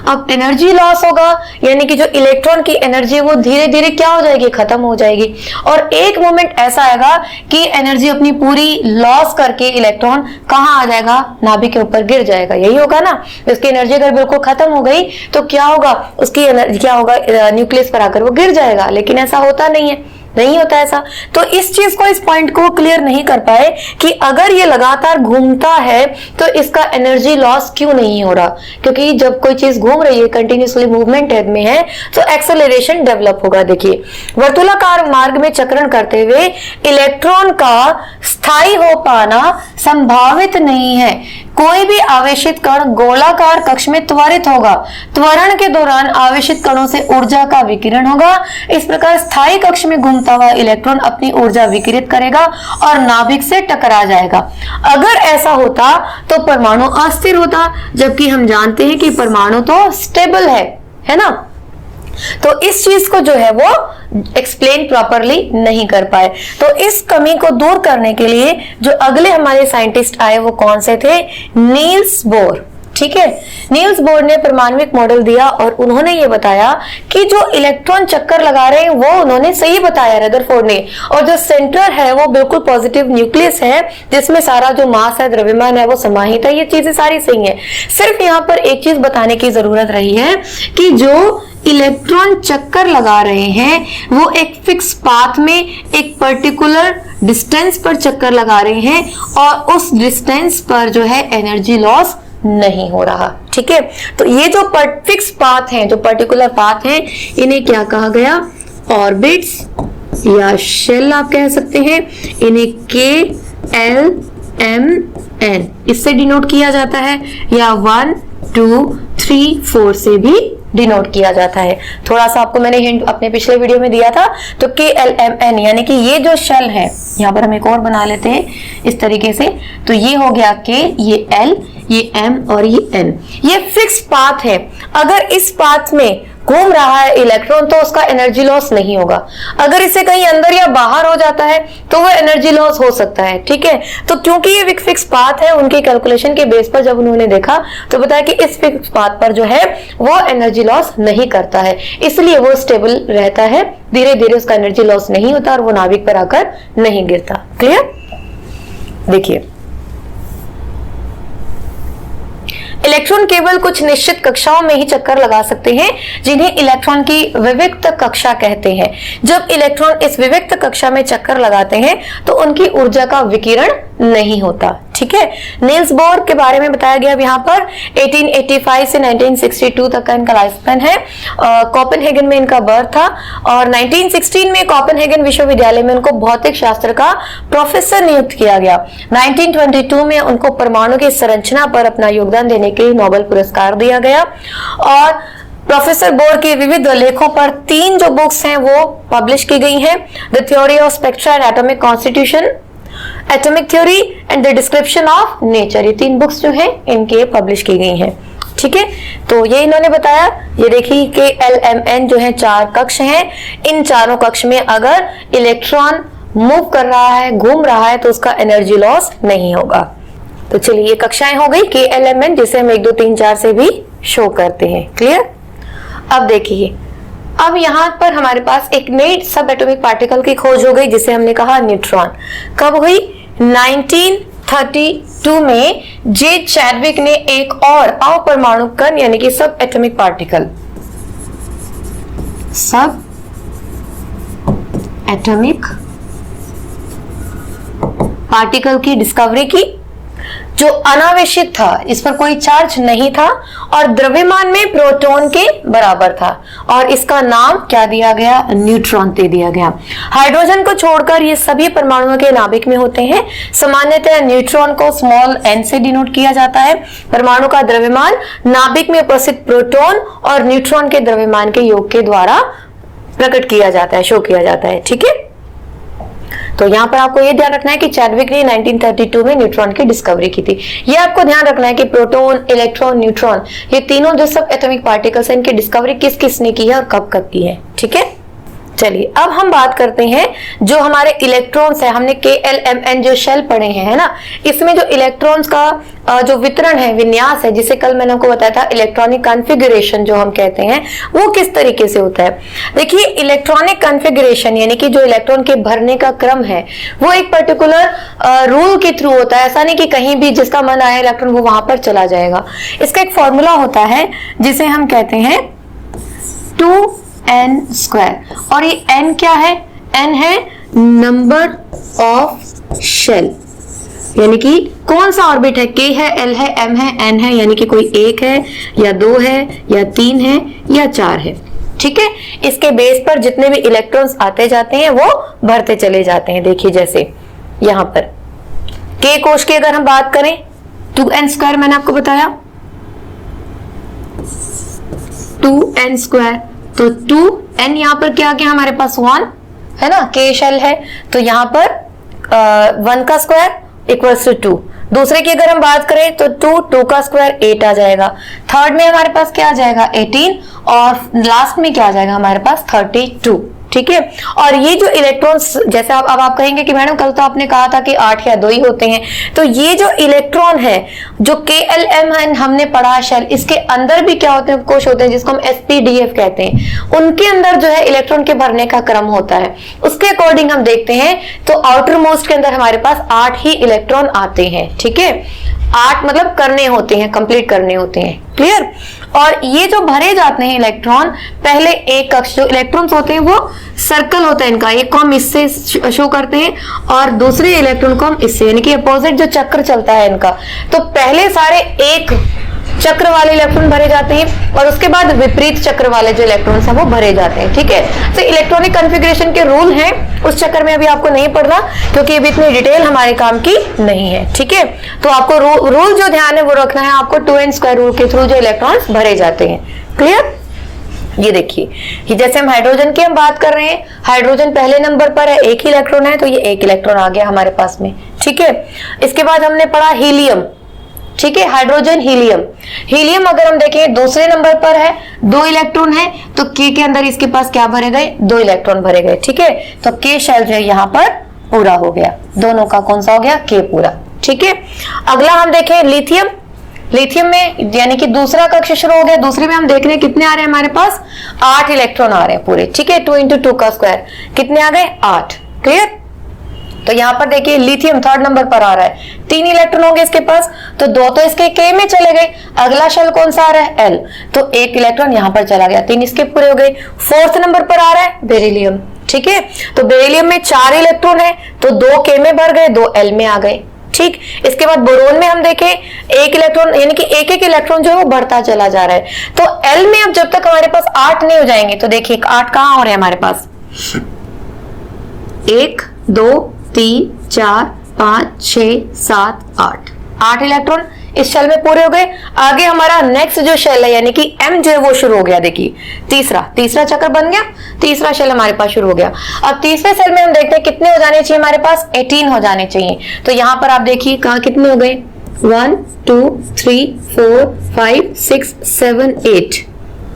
अब एनर्जी लॉस होगा यानी कि जो इलेक्ट्रॉन की एनर्जी है वो धीरे धीरे क्या हो जाएगी, खत्म हो जाएगी। और एक मोमेंट ऐसा आएगा कि एनर्जी अपनी पूरी लॉस करके इलेक्ट्रॉन कहाँ आ जाएगा, नाभिक के ऊपर गिर जाएगा। यही होगा ना, उसकी एनर्जी अगर बिल्कुल खत्म हो गई तो क्या होगा, उसकी एनर्जी क्या होगा, न्यूक्लियस पर आकर वो गिर जाएगा। लेकिन ऐसा होता नहीं है, नहीं होता ऐसा। तो इस चीज को, इस पॉइंट को क्लियर नहीं कर पाए कि अगर ये लगातार घूमता है तो इसका एनर्जी लॉस क्यों नहीं हो रहा, क्योंकि जब कोई चीज घूम रही है, कंटिन्यूसली मूवमेंट में है, तो एक्सेलरेशन डेवलप होगा। देखिए, वर्तुलाकार मार्ग में चक्रण करते हुए इलेक्ट्रॉन का स्थायी हो पाना संभावित नहीं है। कोई भी आवेशित कण गोलाकार कक्ष में त्वरित होगा। त्वरण के दौरान आवेशित कणों से ऊर्जा का विकिरण होगा। इस प्रकार स्थायी कक्ष में घूमता हुआ इलेक्ट्रॉन अपनी ऊर्जा विकिरित करेगा और नाभिक से टकरा जाएगा। अगर ऐसा होता तो परमाणु अस्थिर होता, जबकि हम जानते हैं कि परमाणु तो स्टेबल है ना। तो इस चीज को जो है वो एक्सप्लेन प्रॉपरली नहीं कर पाए। तो इस कमी को दूर करने के लिए जो अगले हमारे साइंटिस्ट आए वो कौन से थे? Niels Bohr. ठीक है, नील्स बोर ने परमाणुविक मॉडल दिया और उन्होंने ये बताया कि जो इलेक्ट्रॉन चक्कर लगा रहे हैं वो उन्होंने सही बताया रदरफोर्ड ने, और जो सेंटर है वो बिल्कुल पॉजिटिव न्यूक्लियस है जिसमें सारा जो मास है, द्रव्यमान है वो समाहित है। ये चीजें सारी सही है। सिर्फ यहाँ पर एक चीज बताने की जरूरत रही है कि जो इलेक्ट्रॉन चक्कर लगा रहे हैं वो एक फिक्स पाथ में एक पर्टिकुलर डिस्टेंस पर चक्कर लगा रहे हैं और उस डिस्टेंस पर जो है एनर्जी लॉस नहीं हो रहा। ठीक है, तो ये जो फिक्स पाथ है, जो पर्टिकुलर पाथ है, इन्हें क्या कहा गया? ऑर्बिट्स या शेल आप कह सकते हैं। इन्हें KLMN इससे डिनोट किया जाता है या 1 2 3 4 से भी डिनोट किया जाता है। थोड़ा सा आपको मैंने हिंट अपने पिछले वीडियो में दिया था। तो KLMN यानी कि ये जो शेल है, यहाँ पर हम एक और बना लेते हैं इस तरीके से। तो ये हो गया K, ये L, ये M और ये N। ये फिक्स पाथ है। अगर इस पाथ में घूम रहा है इलेक्ट्रॉन तो उसका एनर्जी लॉस नहीं होगा। अगर इसे कहीं अंदर या बाहर हो जाता है तो वो एनर्जी लॉस हो सकता है। ठीक है, तो क्योंकि ये फिक्स पाथ है, उनके कैलकुलेशन के बेस पर जब उन्होंने देखा तो बताया कि इस फिक्स पाथ पर जो है वो एनर्जी लॉस नहीं करता है, इसलिए वो स्टेबल रहता है। धीरे धीरे उसका एनर्जी लॉस नहीं होता और वो नाभिक पर आकर नहीं गिरता। क्लियर? देखिए, इलेक्ट्रॉन केवल कुछ निश्चित कक्षाओं में ही चक्कर लगा सकते हैं जिन्हें इलेक्ट्रॉन की विविक्त कक्षा कहते हैं। जब इलेक्ट्रॉन इस विविक्त कक्षा में चक्कर लगाते हैं तो उनकी ऊर्जा का विकिरण नहीं होता। ठीक है, नील्स बोर के बारे में बताया गया यहाँ पर 1885 से 1962 तक का इनका लाइफ स्पैन है। कोपेनहेगन में इनका बर्थ था और 1916 में कोपेनहेगन विश्वविद्यालय में उनको भौतिक शास्त्र का प्रोफेसर नियुक्त किया गया। 1922 में उनको परमाणु की संरचना पर अपना योगदान देने के लिए नोबेल पुरस्कार दिया गया। और प्रोफेसर बोर के विविध लेखों पर 3 जो बुक्स हैं वो पब्लिश की गई हैं। The theory of spectra and atomic constitution, atomic theory and the description of nature, ये 3 बुक्स जो हैं इनके पब्लिश की गई हैं। ठीक है, तो ये इन्होंने बताया। ये देखिए कि KLMN जो है 4 कक्ष हैं। इन चारों कक्ष में अगर इलेक्ट्रॉन मूव कर रहा है, घूम रहा है, तो उसका एनर्जी लॉस नहीं होगा। तो चलिए, ये कक्षाएं हो गई KLMN, जिसे हम 1 2 3 4 से भी शो करते हैं। क्लियर? अब देखिए, अब यहाँ पर हमारे पास एक नई सब एटॉमिक पार्टिकल की खोज हो गई जिसे हमने कहा न्यूट्रॉन। कब हुई? 1932 में जे चैडविक ने एक और अपरमाणु कण यानी कि सब एटॉमिक पार्टिकल, सब एटॉमिक पार्टिकल की डिस्कवरी की, जो अनावेशित था, इस पर कोई चार्ज नहीं था और द्रव्यमान में प्रोटॉन के बराबर था, और इसका नाम क्या दिया गया? न्यूट्रॉन दे दिया गया। हाइड्रोजन को छोड़कर ये सभी परमाणुओं के नाभिक में होते हैं। सामान्यतः न्यूट्रॉन को स्मॉल n से डिनोट किया जाता है। परमाणु का द्रव्यमान नाभिक में उपस्थित प्रोटॉन और न्यूट्रॉन के द्रव्यमान के योग के द्वारा प्रकट किया जाता है, शो किया जाता है। ठीक है, तो यहाँ पर आपको ये ध्यान रखना है कि चैडविक ने 1932 में न्यूट्रॉन की डिस्कवरी की थी। ये आपको ध्यान रखना है कि प्रोटॉन, इलेक्ट्रॉन, न्यूट्रॉन, ये तीनों जो सब एटॉमिक पार्टिकल्स हैं, इनकी डिस्कवरी किस किसने की है और कब कब की है। ठीक है, चलिए अब हम बात करते हैं जो हमारे इलेक्ट्रॉन्स है। हमने KLMN जो शेल पढ़े हैं, है ना, इसमें जो इलेक्ट्रॉन्स का जो वितरण है, विन्यास है, जिसे कल मैंने आपको बताया था इलेक्ट्रॉनिक कॉन्फ़िगरेशन जो हम कहते हैं, वो किस तरीके से होता है। देखिए, इलेक्ट्रॉनिक कॉन्फ़िगरेशन यानी कि जो इलेक्ट्रॉन के भरने का क्रम है वो एक पर्टिकुलर रूल के थ्रू होता है। ऐसा नहीं कि कहीं भी जिसका मन आया इलेक्ट्रॉन वो वहां पर चला जाएगा। इसका एक फॉर्मूला होता है जिसे हम कहते हैं 2n², और ये n क्या है? n है नंबर ऑफ शेल, यानी कि कौन सा ऑर्बिट है, K है, L है, M है, N है, यानी कि कोई 1 है या 2 है या 3 है या 4 है। ठीक है, इसके बेस पर जितने भी इलेक्ट्रॉन्स आते जाते हैं वो भरते चले जाते हैं। देखिए, जैसे यहाँ पर K कोश की अगर हम बात करें 2n² मैंने आपको बताया 2n स्क्वायर, तो 2n यहाँ पर क्या आ गया हमारे पास 1 है ना, k शेल है, तो यहाँ पर 1 का स्क्वायर इक्वल्स टू 2। दूसरे की अगर हम बात करें तो 2 का स्क्वायर 8 आ जाएगा। थर्ड में हमारे पास क्या आ जाएगा 18, और लास्ट में क्या आ जाएगा हमारे पास 32। ठीक है, और ये जो इलेक्ट्रॉन्स, जैसे अब आप कहेंगे कि मैडम कल तो आपने कहा था कि 8 या 2 ही होते हैं, तो ये जो इलेक्ट्रॉन है जो KLM हमने पढ़ा शेल, इसके अंदर भी क्या होते हैं, कोश होते हैं जिसको हम SPDF कहते हैं, उनके अंदर जो है इलेक्ट्रॉन के भरने का क्रम होता है। उसके अकॉर्डिंग हम देखते हैं तो आउटर मोस्ट के अंदर हमारे पास 8 ही इलेक्ट्रॉन आते हैं। ठीक है, 8 मतलब करने होते हैं, कंप्लीट करने होते हैं। क्लियर, और ये जो भरे जाते हैं इलेक्ट्रॉन, पहले एक कक्ष जो इलेक्ट्रॉन्स होते हैं वो सर्कल होता है इनका, एक को हम इससे शो करते हैं और दूसरे इलेक्ट्रॉन को हम इससे, यानी कि अपोजिट जो चक्र चलता है इनका, तो पहले सारे एक चक्र वाले इलेक्ट्रॉन भरे जाते हैं और उसके बाद विपरीत चक्र वाले जो इलेक्ट्रॉन्स हैं वो भरे जाते हैं। ठीक है, तो इलेक्ट्रॉनिक कॉन्फ़िगरेशन के रूल हैं, उस चक्कर में अभी आपको नहीं पढ़ना क्योंकि अभी इतनी डिटेल हमारे काम की नहीं है। ठीक है, तो आपको रूल जो ध्यान है वो रखना है आपको, 2n² रूल के थ्रू जो इलेक्ट्रॉन्स भरे जाते हैं। क्लियर, ये देखिए, ये जैसे हम हाइड्रोजन की हम बात कर रहे हैं, हाइड्रोजन पहले नंबर पर है, एक ही इलेक्ट्रॉन है, तो ये एक इलेक्ट्रॉन आ गया हमारे पास में। ठीक है, इसके बाद हमने पढ़ा हीलियम। ठीक है, हाइड्रोजन हीलियम, हीलियम अगर हम देखें दूसरे नंबर पर है, 2 इलेक्ट्रॉन है, तो K के अंदर इसके पास क्या भरे गए, 2 इलेक्ट्रॉन भरे गए। ठीक है, तो K शेल जो है यहाँ पर पूरा हो गया, दोनों का कौन सा हो गया, K पूरा। ठीक है, अगला हम देखें लिथियम। लिथियम में यानी कि दूसरा कक्ष शुरू हो गया, दूसरे में हम देख रहे हैं कितने आ रहे हैं हमारे पास, 8 इलेक्ट्रॉन आ रहे हैं पूरे। ठीक है, 2 × 2 का स्क्वायर कितने आ गए, 8। क्लियर, तो यहाँ पर देखिए लिथियम थर्ड नंबर पर आ रहा है, 3 इलेक्ट्रॉन होंगे इसके पास, तो 2 तो इसके K में चले गए, अगला शेल कौन सा आ रहा है, L, तो 1 इलेक्ट्रॉन यहाँ पर चला गया, 3 इसके पूरे हो गए। फोर्थ नंबर पर आ रहा है बेरिलियम। ठीक है, तो बेरिलियम में 4 इलेक्ट्रॉन है, तो 2 K में भर गए, 2 L में आ गए। ठीक, इसके बाद बोरोन में हम देखें 1 इलेक्ट्रॉन, यानी कि एक इलेक्ट्रॉन जो है वो बढ़ता चला जा रहा है, तो L में अब जब तक हमारे पास 8 नहीं हो जाएंगे, तो देखिए 8 कहां हो रहे हैं हमारे पास, 1 2 3 4 5 6 7 8 इलेक्ट्रॉन इस शेल में पूरे हो गए। आगे हमारा नेक्स्ट जो शेल है यानी कि M जो है वो शुरू हो गया। देखिए तीसरा चक्र बन गया, तीसरा शेल हमारे पास शुरू हो गया। अब तीसरे शेल में हम देखते हैं कितने हो जाने चाहिए हमारे पास, 18 हो जाने चाहिए। तो यहां पर आप देखिए कहां कितने हो गए, 1 2 3 4 5 6 7 8।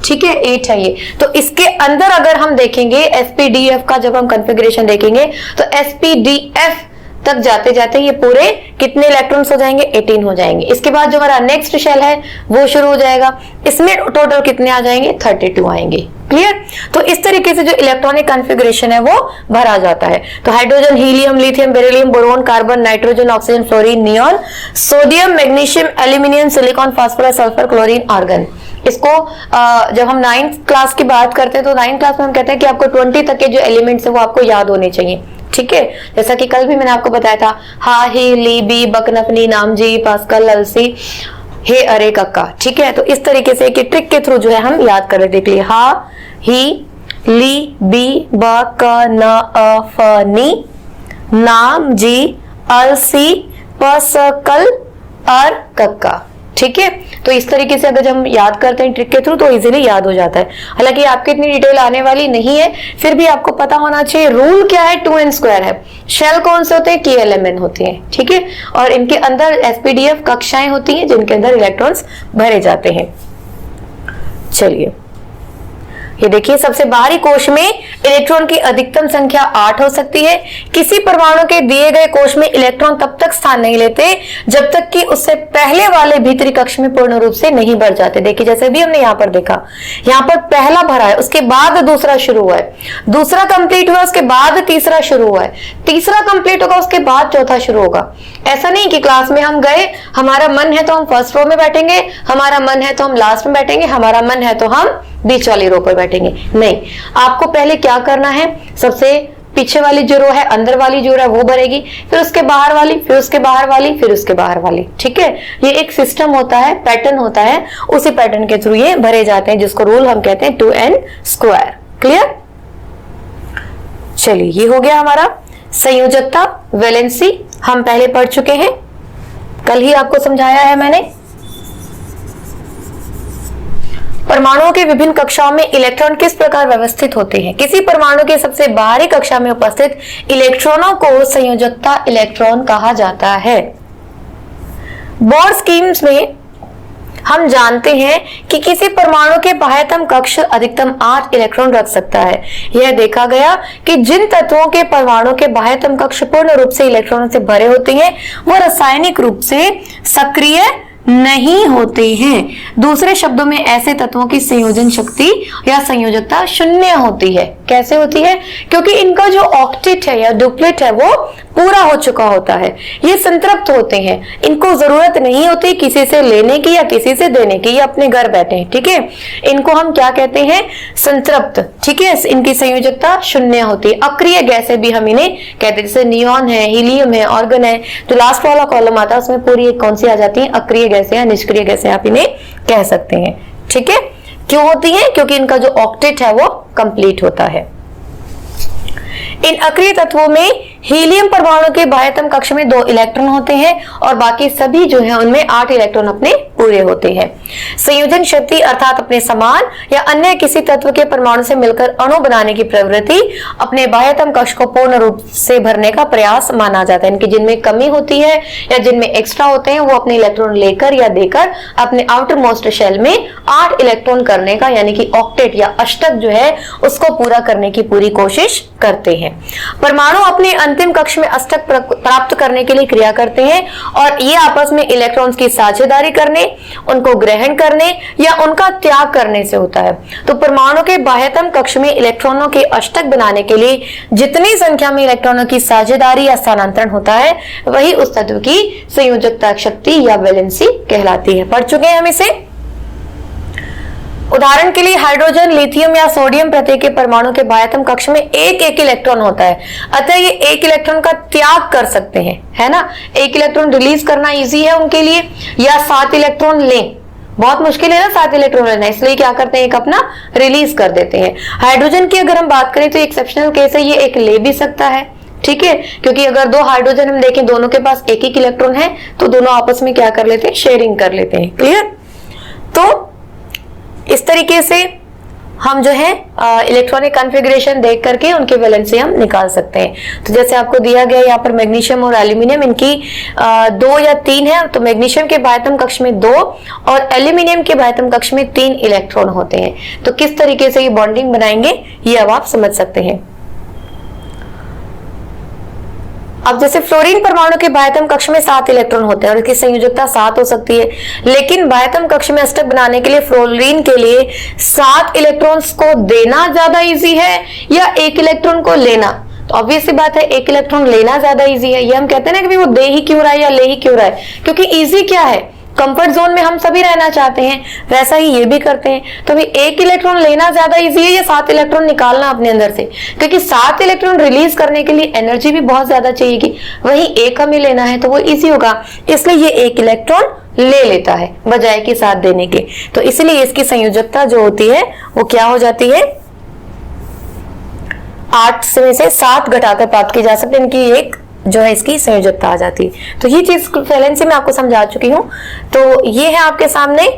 ठीक है, 8 है ये। तो इसके अंदर अगर हम देखेंगे SPDF का, जब हम कॉन्फ़िगरेशन देखेंगे तो SPDF तक जाते जाते ये पूरे कितने इलेक्ट्रॉन्स हो जाएंगे, 18 हो जाएंगे। इसके बाद जो हमारा नेक्स्ट शेल है वो शुरू हो जाएगा, इसमें टोटल कितने आ जाएंगे, 32 आएंगे। क्लियर, तो इस तरीके से जो इलेक्ट्रॉनिक कॉन्फ़िगरेशन है वो भरा जाता है। तो hydrogen, helium, lithium, beryllium, boron, carbon, nitrogen, oxygen, fluorine, neon, sodium, magnesium, aluminium, silicon, phosphorus, sulphur, chlorine, argon. इसको जब हम 9th क्लास की बात करते हैं तो 9th क्लास में हम कहते हैं कि आपको 20 तक के जो एलिमेंट्स है वो आपको याद होने चाहिए। ठीक है, जैसा कि कल भी मैंने आपको बताया था, हा, ही, ली, बी, बक, नफनी, नाम, जी, पास्कल, अलसी, हे, अरे, कक्का। ठीक है, तो इस तरीके से कि ट्रिक के थ्रू जो है हम याद कर रहे। देख लिए, हा, ही, ली, बी, ब, क, न, अ, फ, नी, नाम, जी, अलसी, पास्कल, अर, कक्का। ठीक है, तो इस तरीके से अगर हम याद करते हैं ट्रिक के थ्रू तो इजीली याद हो जाता है। हालांकि आपकी इतनी डिटेल आने वाली नहीं है, फिर भी आपको पता होना चाहिए रूल क्या है, 2n² है। शेल कौन से होते हैं, KLMN होते हैं। ठीक है, और इनके अंदर SPDF कक्षाएं होती हैं जिनके अंदर इलेक्ट्रॉन्स भरे जाते हैं। चलिए, ये देखिए, सबसे बाहरी कोश में इलेक्ट्रॉन की अधिकतम संख्या 8 हो सकती है। किसी परमाणु के दिए गए कोश में इलेक्ट्रॉन तब तक स्थान नहीं लेते जब तक कि उससे पहले वाले भीतरी कक्ष में पूर्ण रूप से नहीं भर जाते। देखिए, जैसे भी हमने यहाँ पर देखा, यहाँ पर पहला भरा है, उसके बाद दूसरा शुरू हुआ है, दूसरा कंप्लीट हुआ, उसके बाद तीसरा शुरू हुआ है, तीसरा कंप्लीट होगा, उसके बाद चौथा शुरू होगा। ऐसा नहीं कि क्लास में हम गए, हमारा मन है तो हम फर्स्ट रो में बैठेंगे, हमारा मन है तो हम लास्ट में बैठेंगे, हमारा मन है तो हम बीच वाली रो पर बैठेंगे। नहीं, आपको पहले क्या करना है, सबसे पीछे वाली जो रो है, अंदर वाली जो रो है वो भरेगी, फिर उसके बाहर वाली, फिर उसके बाहर वाली, फिर उसके बाहर वाली। ठीक है, ये एक सिस्टम होता है, पैटर्न होता है, उसी पैटर्न के थ्रू ये भरे जाते हैं, जिसको रूल हम कहते हैं 2n²। क्लियर, चलिए, ये हो गया हमारा संयोजकता, वैलेंसी हम पहले पढ़ चुके हैं। कल ही आपको समझाया है मैंने। परमाणुओं के विभिन्न कक्षाओं में इलेक्ट्रॉन किस प्रकार व्यवस्थित होते हैं? किसी परमाणु के सबसे बाहरी कक्षा में उपस्थित इलेक्ट्रॉनों को संयोजकता इलेक्ट्रॉन कहा जाता है। बोर स्कीम्स में हम जानते हैं कि किसी परमाणु के बाह्यतम कक्ष अधिकतम 8 इलेक्ट्रॉन रख सकता है। यह देखा गया कि जिन तत्वों के परमाणु के बाह्यतम कक्ष पूर्ण रूप से इलेक्ट्रॉनों से भरे होते हैं वो रासायनिक रूप से सक्रिय नहीं होते हैं। दूसरे शब्दों में ऐसे तत्वों की संयोजन शक्ति या संयोजकता शून्य होती है। कैसे होती है? क्योंकि इनका जो ऑक्टेट है या डुप्लेट है वो पूरा हो चुका होता है। ये संतृप्त होते हैं, इनको जरूरत नहीं होती किसी से लेने की या किसी से देने की, ये अपने घर बैठे हैं। ठीक है, इनको हम क्या कहते हैं? संतृप्त। ठीक है, इनकी संयोजकता शून्य होती है। अक्रिय गैसें भी हम इन्हें कहते हैं, जैसे नियॉन है, हीलियम है, ऑर्गन है। जो लास्ट वाला कॉलम आता है उसमें पूरी कौन सी आ जाती है? अक्रिय गैसें या निष्क्रिय गैसें आप इन्हें कह सकते हैं। ठीक है, क्यों होती है? क्योंकि इनका जो ऑक्टेट है वो कंप्लीट होता है। इन अक्रिय तत्वों में हीलियम परमाणु के बाह्यतम कक्ष में 2 इलेक्ट्रॉन होते हैं और बाकी सभी जो है उनमें 8 इलेक्ट्रॉन अपने पूरे होते हैं। संयोजन शक्ति अर्थात अपने समान या अन्य किसी तत्व के परमाणु से मिलकर अणु बनाने की प्रवृत्ति अपने बाह्यतम कक्ष को पूर्ण रूप से भरने का प्रयास माना जाता है। इनकी जिनमें कमी होती है या जिनमें एक्स्ट्रा होते हैं वो अपने इलेक्ट्रॉन लेकर या देकर अपने आउटर मोस्ट शेल में 8 इलेक्ट्रॉन करने का यानी कि ऑक्टेट या अष्टक जो है उसको पूरा करने की पूरी कोशिश करते हैं। परमाणु अपने अंतिम कक्ष में अष्टक प्राप्त करने के लिए क्रिया करते हैं और ये आपस में इलेक्ट्रॉन्स की साझेदारी करने, उनको ग्रहण करने या उनका त्याग करने से होता है। तो परमाणु के बाह्यतम कक्ष में इलेक्ट्रॉनों के अष्टक बनाने के लिए जितनी संख्या में इलेक्ट्रॉनों की साझेदारी या स्थानांतरण होता है वही उस तत्व की संयोजकता शक्ति या वैलेंसी कहलाती है। पढ़ चुके हैं हम इसे। उदाहरण के लिए हाइड्रोजन, लिथियम या सोडियम प्रत्येक के परमाणु के बाह्यतम कक्ष में एक इलेक्ट्रॉन होता है, अतः ये एक इलेक्ट्रॉन का त्याग कर सकते हैं, है ना। एक इलेक्ट्रॉन रिलीज करना इजी है उनके लिए, या 7 इलेक्ट्रॉन लें, बहुत मुश्किल है ना 7 इलेक्ट्रॉन लेना, इसलिए क्या करते हैं एक अपना रिलीज कर देते हैं। हाइड्रोजन की अगर हम बात करें तो एक्सेप्शनल केस है, ये एक ले भी सकता है। ठीक है, क्योंकि अगर 2 हाइड्रोजन हम देखें दोनों के पास एक इलेक्ट्रॉन है तो दोनों आपस में क्या कर लेते हैं? शेयरिंग कर लेते हैं। क्लियर? तो इस तरीके से हम जो है इलेक्ट्रॉनिक कॉन्फ़िगरेशन देख करके उनकी वैलेंसी हम निकाल सकते हैं। तो जैसे आपको दिया गया यहाँ पर मैग्नीशियम और एल्यूमिनियम, इनकी 2 या 3 है। तो मैग्नीशियम के बाह्यतम कक्ष में 2 और एल्यूमिनियम के बाह्यतम कक्ष में 3 इलेक्ट्रॉन होते हैं। तो किस तरीके से ये बॉन्डिंग बनाएंगे ये अब आप समझ सकते हैं। अब जैसे फ्लोरीन परमाणु के बाह्यतम कक्ष में 7 इलेक्ट्रॉन होते हैं और इसकी संयोजकता 7 हो सकती है, लेकिन बाह्यतम कक्ष में अष्टक बनाने के लिए फ्लोरीन के लिए 7 इलेक्ट्रॉन्स को देना ज्यादा इजी है या 1 इलेक्ट्रॉन को लेना? तो ऑब्वियस सी बात है 1 इलेक्ट्रॉन लेना ज्यादा इजी है। ये हम कहते हैं ना कि वो दे ही क्यों रहा है या ले ही क्यों रहा है, क्योंकि इजी क्या है, कंफर्ट जोन में हम सभी रहना चाहते हैं, वैसा ही ये भी करते हैं। तो अभी 1 इलेक्ट्रॉन लेना ज्यादा इजी है या 7 इलेक्ट्रॉन निकालना अपने अंदर से? क्योंकि 7 इलेक्ट्रॉन रिलीज करने के लिए एनर्जी भी बहुत ज्यादा चाहिए, वही 1 हमें लेना है तो वो इजी होगा, इसलिए ये 1 इलेक्ट्रॉन ले लेता है बजाय कि 7 देने के। तो इसलिए इसकी संयोजकता जो होती है वो क्या हो जाती है? 8 में से 7 घटाकर प्राप्त की जा सकती है, इनकी 1 जो है इसकी संयोजकता आ जाती है। तो ये चीज वैलेंसी में आपको समझा चुकी हूं। तो ये है आपके सामने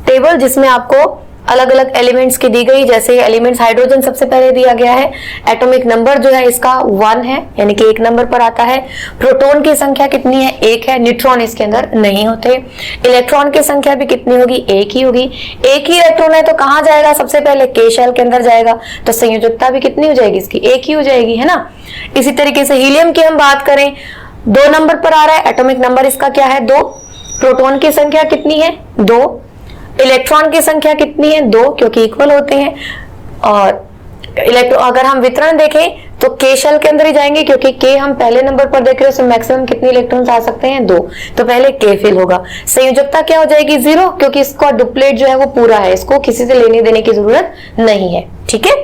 टेबल जिसमें आपको अलग अलग एलिमेंट्स की दी गई। जैसे एलिमेंट्स हाइड्रोजन सबसे पहले दिया गया है, एटॉमिक नंबर जो है इसका 1 है यानी कि 1 नंबर पर आता है। प्रोटॉन की संख्या कितनी है? 1 है। न्यूट्रॉन इसके अंदर नहीं होते। इलेक्ट्रॉन की संख्या भी कितनी होगी? 1 ही होगी। 1 ही इलेक्ट्रॉन है तो कहां जाएगा? सबसे पहले के शेल के अंदर जाएगा, तो संयोजकता भी कितनी हो जाएगी इसकी? 1 ही हो जाएगी, है ना। इसी तरीके से हीलियम की हम बात करें 2 नंबर पर आ रहा है, एटॉमिक नंबर इसका क्या है? 2। प्रोटॉन की संख्या कितनी है? 2। इलेक्ट्रॉन की संख्या कितनी है? 2, क्योंकि इक्वल होते हैं। और इलेक्ट्रॉन अगर हम वितरण देखें तो के शेल के अंदर ही जाएंगे, क्योंकि के हम पहले नंबर पर देख रहे हैं, मैक्सिमम कितने इलेक्ट्रॉन्स आ सकते हैं? 2, तो पहले के फिल होगा। संयोजकता क्या हो जाएगी? 0, क्योंकि इसका डुप्लेट जो है वो पूरा है, इसको किसी से लेने देने की जरूरत नहीं है। ठीक है,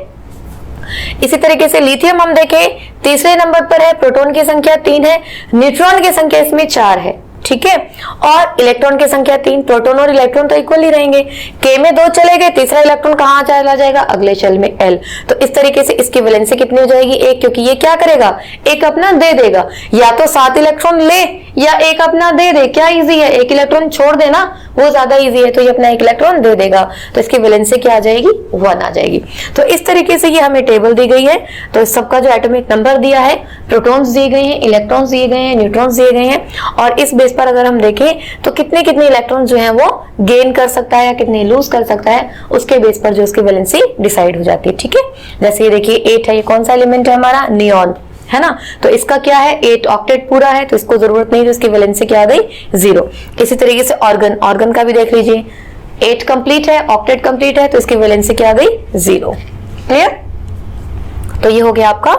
इसी तरीके से लिथियम हम देखें 3रे नंबर पर है, प्रोटॉन की संख्या 3 है, न्यूट्रॉन की संख्या इसमें 4 है। ठीक है। और इलेक्ट्रॉन की संख्या 3, प्रोटॉन और इलेक्ट्रॉन तो इक्वल ही रहेंगे। K में 2 चले गए, तीसरा इलेक्ट्रॉन कहाँ चला जाएगा, अगले शेल में L। तो इस तरीके से इसकी वैलेंसी कितनी हो जाएगी, 1, क्योंकि ये क्या करेगा, एक अपना दे देगा, या तो 7 इलेक्ट्रॉन ले या एक अपना दे दे। क्या इजी है, एक इलेक्ट्रॉन छोड़ देना, वो ज्यादा इजी है, तो ये अपना एक इलेक्ट्रॉन दे देगा, तो इसकी वैलेंसी क्या आ जाएगी, 1 आ जाएगी। तो इस तरीके से ये हमें टेबल दी गई है। तो इस सबका जो एटॉमिक नंबर दिया है, प्रोटॉन्स दिए गए हैं, इलेक्ट्रॉन्स दिए गए हैं, न्यूट्रॉन्स दिए गए हैं, और इस बेस पर अगर हम देखें तो कितने कितने इलेक्ट्रॉन जो है वो गेन कर सकता है या कितने लूज कर सकता है, उसके बेस पर जो उसकी वैलेंसी डिसाइड हो जाती है, ठीक है। जैसे ये देखिए 8 है, ये कौन सा एलिमेंट है हमारा, नियॉन है ना, तो इसका क्या है, 8 ऑक्टेट पूरा है, तो इसको जरूरत नहीं, तो इसकी वैलेंसी क्या आ गई, 0। इसी तरीके से ऑर्गन का भी देख लीजिए, 8 कंप्लीट है, ऑक्टेट कंप्लीट है, तो इसकी वैलेंसी क्या आ गई, 0। क्लियर। तो ये हो गया आपका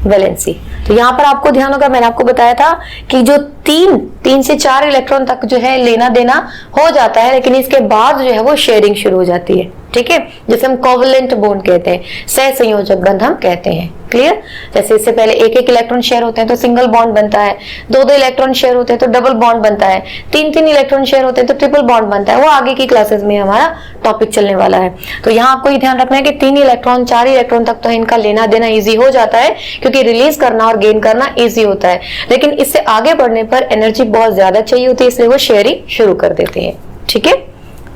वैलेंसी। तो यहां पर आपको ध्यान होगा, मैंने आपको बताया था कि जो 3 से 4 इलेक्ट्रॉन तक जो है लेना देना हो जाता है, लेकिन इसके बाद जो है वो शेयरिंग शुरू हो जाती है, ठीक है, जिसे हम कोवलेंट बॉन्ड कहते हैं, सहसंयोजक बंध हम कहते हैं। क्लियर। जैसे इससे पहले एक इलेक्ट्रॉन शेयर होते हैं तो सिंगल बॉन्ड बनता है, 2 इलेक्ट्रॉन शेयर होते हैं तो डबल बॉन्ड बनता है, 3 इलेक्ट्रॉन शेयर होते हैं तो ट्रिपल बॉन्ड बनता है। वो आगे की क्लासेस में हमारा टॉपिक चलने वाला है। तो यहाँ आपको ये ध्यान रखना है कि 3 इलेक्ट्रॉन 4 इलेक्ट्रॉन तक तो इनका लेना देना ईजी हो जाता है, क्योंकि रिलीज करना और गेन करना ईजी होता है, लेकिन इससे आगे बढ़ने पर एनर्जी बहुत ज्यादा चाहिए होती है, इसलिए वो शेयरिंग शुरू कर देते हैं, ठीक है।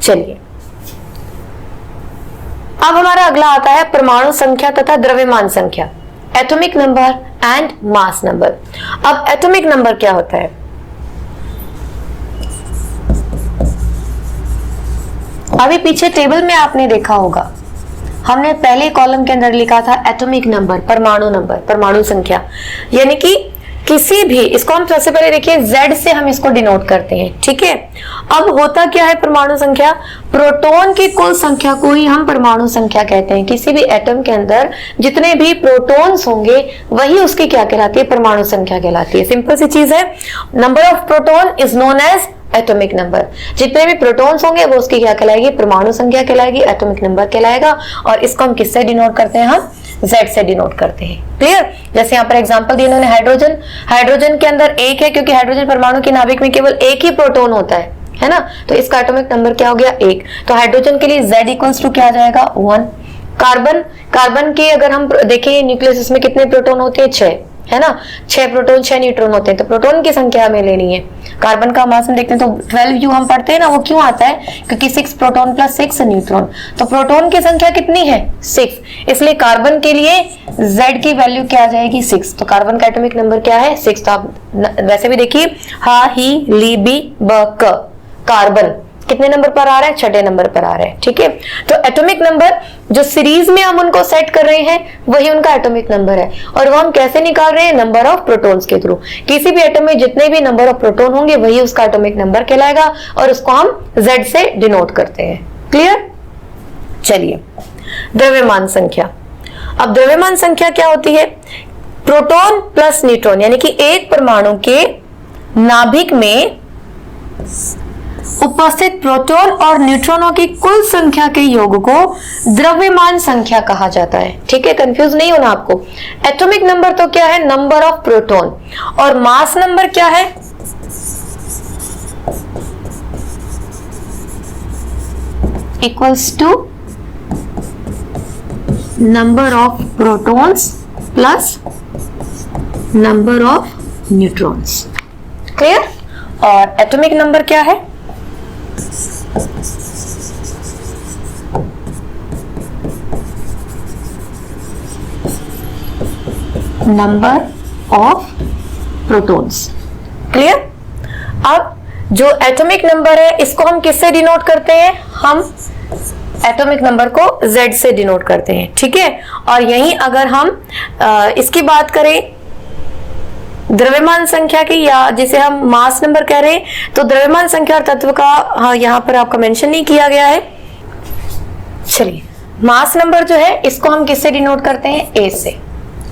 चलिए अब हमारा अगला आता है परमाणु संख्या तथा द्रव्यमान संख्या, atomic number and mass number. अब एटॉमिक नंबर क्या होता है, अभी पीछे टेबल में आपने देखा होगा, हमने पहले कॉलम के अंदर लिखा था एटॉमिक नंबर, परमाणु नंबर, परमाणु संख्या, यानी कि किसी भी, इसको हम सबसे पहले देखिए Z से हम इसको डिनोट करते हैं, ठीक है। अब होता क्या है परमाणु संख्या, प्रोटॉन की कुल संख्या को ही हम परमाणु संख्या कहते हैं। किसी भी एटम के अंदर जितने भी प्रोटॉन्स होंगे वही उसकी क्या कहलाती है, परमाणु संख्या कहलाती है। सिंपल सी चीज है, number of proton is known as atomic number. जितने भी प्रोटॉन्स होंगे वो उसकी क्या कहलाएगी, परमाणु संख्या कहलाएगी, एटॉमिक नंबर कहलाएगा। और इसको हम किससे डिनोट करते हैं, हम Z से डिनोट करते हैं। क्लियर। जैसे यहाँ पर एग्जांपल दिया इन्होंने, हाइड्रोजन, हाइड्रोजन के अंदर 1 है, क्योंकि हाइड्रोजन परमाणु के नाभिक में केवल 1 ही प्रोटॉन होता है ना, तो इसका एटॉमिक नंबर क्या हो गया, 1। तो हाइड्रोजन के लिए Z इक्वल्स टू क्या आ जाएगा, 1। कार्बन, कार्बन के अगर हम देखें न्यूक्लियस, इसमें कितने प्रोटॉन होते हैं, 6 है ना, 6 प्रोटॉन 6 न्यूट्रॉन होते हैं, तो प्रोटॉन की संख्या हमें लेनी है। कार्बन का मास हम देखते हैं तो 12U हम पढ़ते हैं ना, वो क्यों आता है, क्योंकि 6 प्रोटॉन प्लस 6 न्यूट्रॉन, तो प्रोटॉन की संख्या कितनी है, 6, इसलिए कार्बन के लिए Z की वैल्यू क्या आ जाएगी, 6। तो कार्बन का एटॉमिक नंबर क्या है, 6। तो आप वैसे भी देखिए, हा ही ली बी ब क, कार्बन कितने नंबर पर आ रहा है, 6 नंबर पर आ रहा है, ठीक है। तो एटॉमिक नंबर जो सीरीज में हम उनको सेट कर रहे हैं वही उनका एटॉमिक नंबर है, और वो हम कैसे निकाल रहे हैं, नंबर ऑफ प्रोटॉन्स के थ्रू। किसी भी एटम में जितने भी नंबर ऑफ प्रोटॉन होंगे वही उसका एटॉमिक नंबर कहलाएगा, और उसको हम Z से डिनोट करते हैं। क्लियर। चलिए द्रव्यमान संख्या। अब द्रव्यमान संख्या क्या होती है, प्रोटॉन प्लस न्यूट्रॉन, यानी कि एक परमाणु के नाभिक में उपस्थित प्रोटॉन और न्यूट्रॉनों की कुल संख्या के योग को द्रव्यमान संख्या कहा जाता है, ठीक है। कंफ्यूज नहीं होना आपको। एटॉमिक नंबर तो क्या है, नंबर ऑफ प्रोटॉन, और मास नंबर क्या है, equals to number of protons plus number of neutrons. Clear. और एटॉमिक नंबर क्या है, नंबर ऑफ प्रोटॉन्स। क्लियर। अब जो एटॉमिक नंबर है इसको हम किससे डिनोट करते हैं, हम एटॉमिक नंबर को Z से डिनोट करते हैं, ठीक है। और यहीं अगर हम इसकी बात करें द्रव्यमान संख्या की, या जिसे हम मास नंबर कह रहे हैं, तो द्रव्यमान संख्या और तत्व का यहाँ पर आपका मेंशन नहीं किया गया है। चलिए मास नंबर जो है इसको हम किससे डिनोट करते हैं, A से।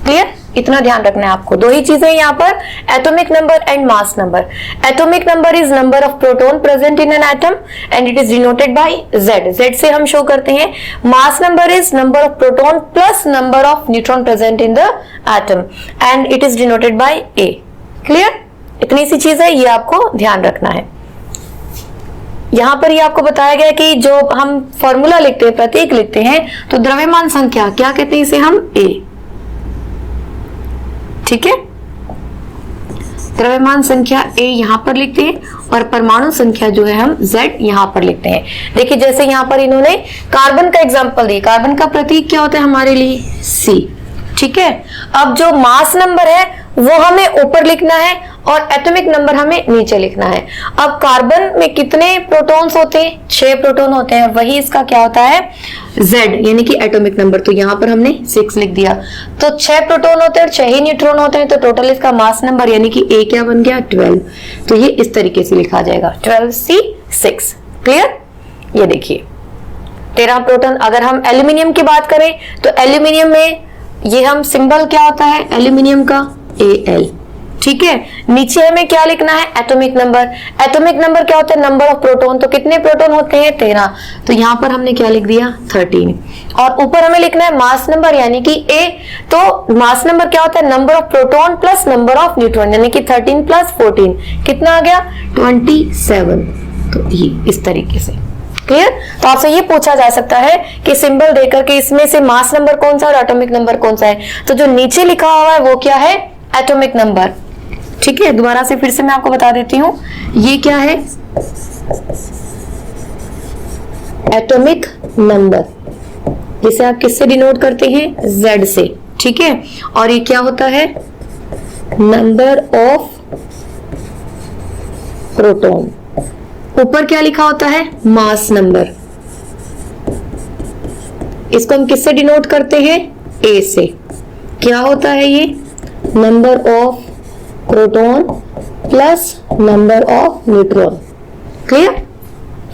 क्लियर। इतना ध्यान रखना है आपको, दो ही चीजें यहाँ पर, atomic number and mass number. Atomic number is number of proton present in an atom and it is denoted by Z। Z से हम शो करते हैं। Mass number is number of proton plus number of neutron present in the atom and it is denoted by A। Clear. इतनी सी चीज है, ये आपको ध्यान रखना है। यहां पर ये आपको बताया गया कि जो हम फॉर्मूला लिखते हैं, प्रतीक लिखते हैं, तो द्रव्यमान संख्या क्या कहते हैं इसे हम A, ठीक है। द्रव्यमान संख्या A यहां पर लिखते हैं और परमाणु संख्या जो है हम Z यहां पर लिखते हैं। देखिए जैसे यहां पर इन्होंने कार्बन का एग्जांपल दिया, कार्बन का प्रतीक क्या होता है हमारे लिए C, ठीक है। अब जो मास नंबर है वो हमें ऊपर लिखना है और एटॉमिक नंबर हमें नीचे लिखना है। अब कार्बन में कितने प्रोटॉन्स होते हैं? 6 प्रोटॉन होते हैं, वही इसका क्या होता है Z, यानी कि एटॉमिक नंबर। तो यहां पर हमने 6 लिख दिया। तो 6 प्रोटॉन होते हैं और 6 ही न्यूट्रॉन होते हैं, तो टोटल इसका मास नंबर यानी कि A क्या बन गया 12। तो ये इस तरीके से लिखा जाएगा 12C6। क्लियर? ये देखिए 13 प्रोटॉन। अगर हम एल्यूमिनियम की बात करें तो एल्यूमिनियम में ये हम सिंबल क्या होता है एल्यूमिनियम का Al, ठीक है। नीचे हमें क्या लिखना है एटॉमिक नंबर। एटॉमिक नंबर क्या होता है नंबर ऑफ प्रोटॉन। तो कितने प्रोटॉन होते हैं 13, तो यहां पर हमने क्या लिख दिया 13। और ऊपर हमें लिखना है मास नंबर यानी कि A। तो मास नंबर क्या होता है number of proton plus number of neutron, यानी कि 13 प्लस 14 कितना आ गया 27। तो ये इस तरीके से। क्लियर? तो आपसे ये पूछा जा सकता है कि सिंबल देकर के इसमें से मास नंबर कौन सा और एटॉमिक नंबर कौन सा है। तो जो नीचे लिखा हुआ है वो क्या है एटॉमिक नंबर, ठीक है। दोबारा से फिर से मैं आपको बता देती हूं, ये क्या है एटॉमिक नंबर, जिसे आप किससे डिनोट करते हैं Z से, ठीक है। और ये क्या होता है नंबर ऑफ प्रोटॉन। ऊपर क्या लिखा होता है मास नंबर, इसको हम किससे डिनोट करते हैं A से। क्या होता है ये number of proton plus number of neutron. Clear?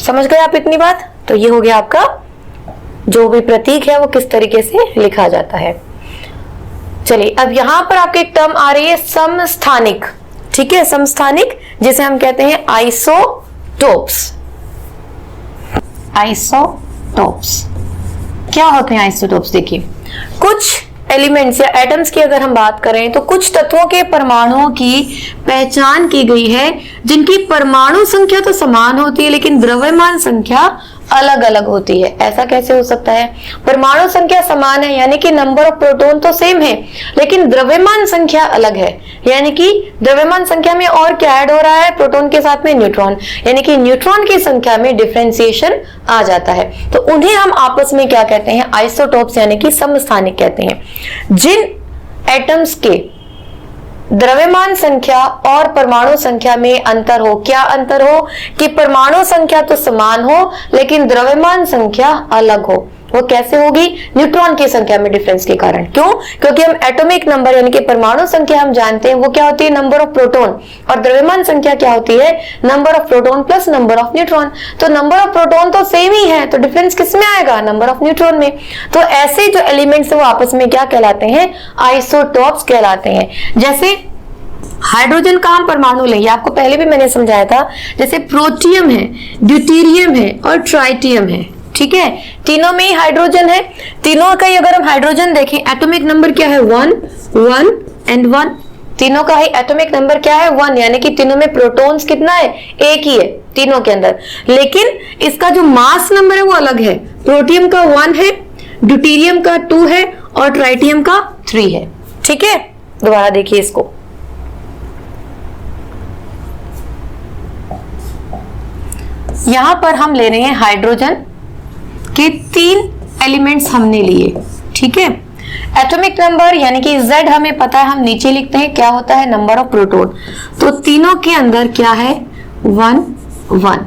समझ गए आप इतनी बात? तो ये हो गया आपका जो भी प्रतीक है वो किस तरीके से लिखा जाता है। चलिए अब यहां पर आपके एक टर्म आ रही है समस्थानिक, ठीक है। समस्थानिक जिसे हम कहते हैं आइसोटोप्स। आइसोटोप्स क्या होते हैं आइसोटोप्स? देखिए कुछ एलिमेंट्स या एटम्स की अगर हम बात करें तो कुछ तत्वों के परमाणुओं की पहचान की गई है जिनकी परमाणु संख्या तो समान होती है लेकिन द्रव्यमान संख्या अलग अलग होती है। ऐसा कैसे हो सकता है? परमाणु संख्या समान है यानी कि नंबर ऑफ प्रोटॉन तो सेम है लेकिन द्रव्यमान संख्या अलग है, यानी कि द्रव्यमान संख्या में और क्या ऐड हो रहा है प्रोटॉन के साथ में न्यूट्रॉन, यानी कि न्यूट्रॉन की संख्या में डिफरेंशिएशन आ जाता है। तो उन्हें हम आपस में क्या कहते हैं आइसोटोप्स यानी कि समस्थानिक कहते हैं। जिन एटम्स के द्रव्यमान संख्या और परमाणु संख्या में अंतर हो, क्या अंतर हो कि परमाणु संख्या तो समान हो लेकिन द्रव्यमान संख्या अलग हो। वो कैसे होगी? न्यूट्रॉन की संख्या में डिफरेंस के कारण। क्यों? क्योंकि हम एटॉमिक नंबर यानी कि परमाणु संख्या हम जानते हैं वो क्या होती है नंबर ऑफ प्रोटॉन, और द्रव्यमान संख्या क्या होती है number of proton plus number of neutron. तो नंबर ऑफ प्रोटॉन तो सेम ही है तो डिफरेंस किस में आएगा नंबर ऑफ न्यूट्रॉन में। तो ऐसे जो एलिमेंट्स वो आपस में क्या कहलाते हैं आइसोटोप्स कहलाते हैं। जैसे हाइड्रोजन का हम परमाणु लेंगे, आपको पहले भी मैंने समझाया था, जैसे प्रोटियम है, ड्यूटेरियम है और ट्राइटियम है, ठीक है। तीनों में ही हाइड्रोजन है। तीनों का ही अगर हम हाइड्रोजन देखें एटॉमिक नंबर क्या है 1 1 एंड 1। तीनों का ही एटॉमिक नंबर क्या है 1, यानी कि तीनों में प्रोटॉन्स कितना है एक ही है तीनों के अंदर, लेकिन इसका जो मास नंबर है वो अलग है। प्रोटियम का 1 है, ड्यूटेरियम का 2 है और ट्राइटियम का 3 है, ठीक है। दोबारा देखिए इसको, यहां पर हम ले रहे हैं हाइड्रोजन के 3 एलिमेंट्स हमने लिए, ठीक है। एटॉमिक नंबर यानी कि Z हमें पता है, हम नीचे लिखते हैं क्या होता है नंबर ऑफ प्रोटॉन। तो तीनों के अंदर क्या है 1 1।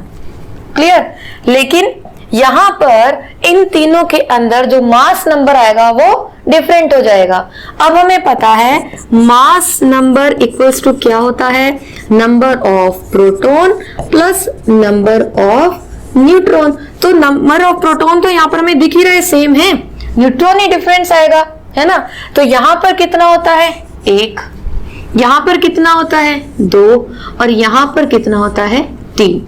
क्लियर? लेकिन यहां पर इन तीनों के अंदर जो मास नंबर आएगा वो डिफरेंट हो जाएगा। अब हमें पता है मास नंबर इक्वल्स टू क्या होता है number of proton plus number of neutron. तो नंबर ऑफ प्रोटॉन तो यहाँ पर हमें दिख ही रहा है सेम है, न्यूट्रॉन ही डिफरेंस आएगा, है ना। तो यहां पर कितना होता है 1, यहां पर कितना होता है 2 और यहां पर कितना होता है 3,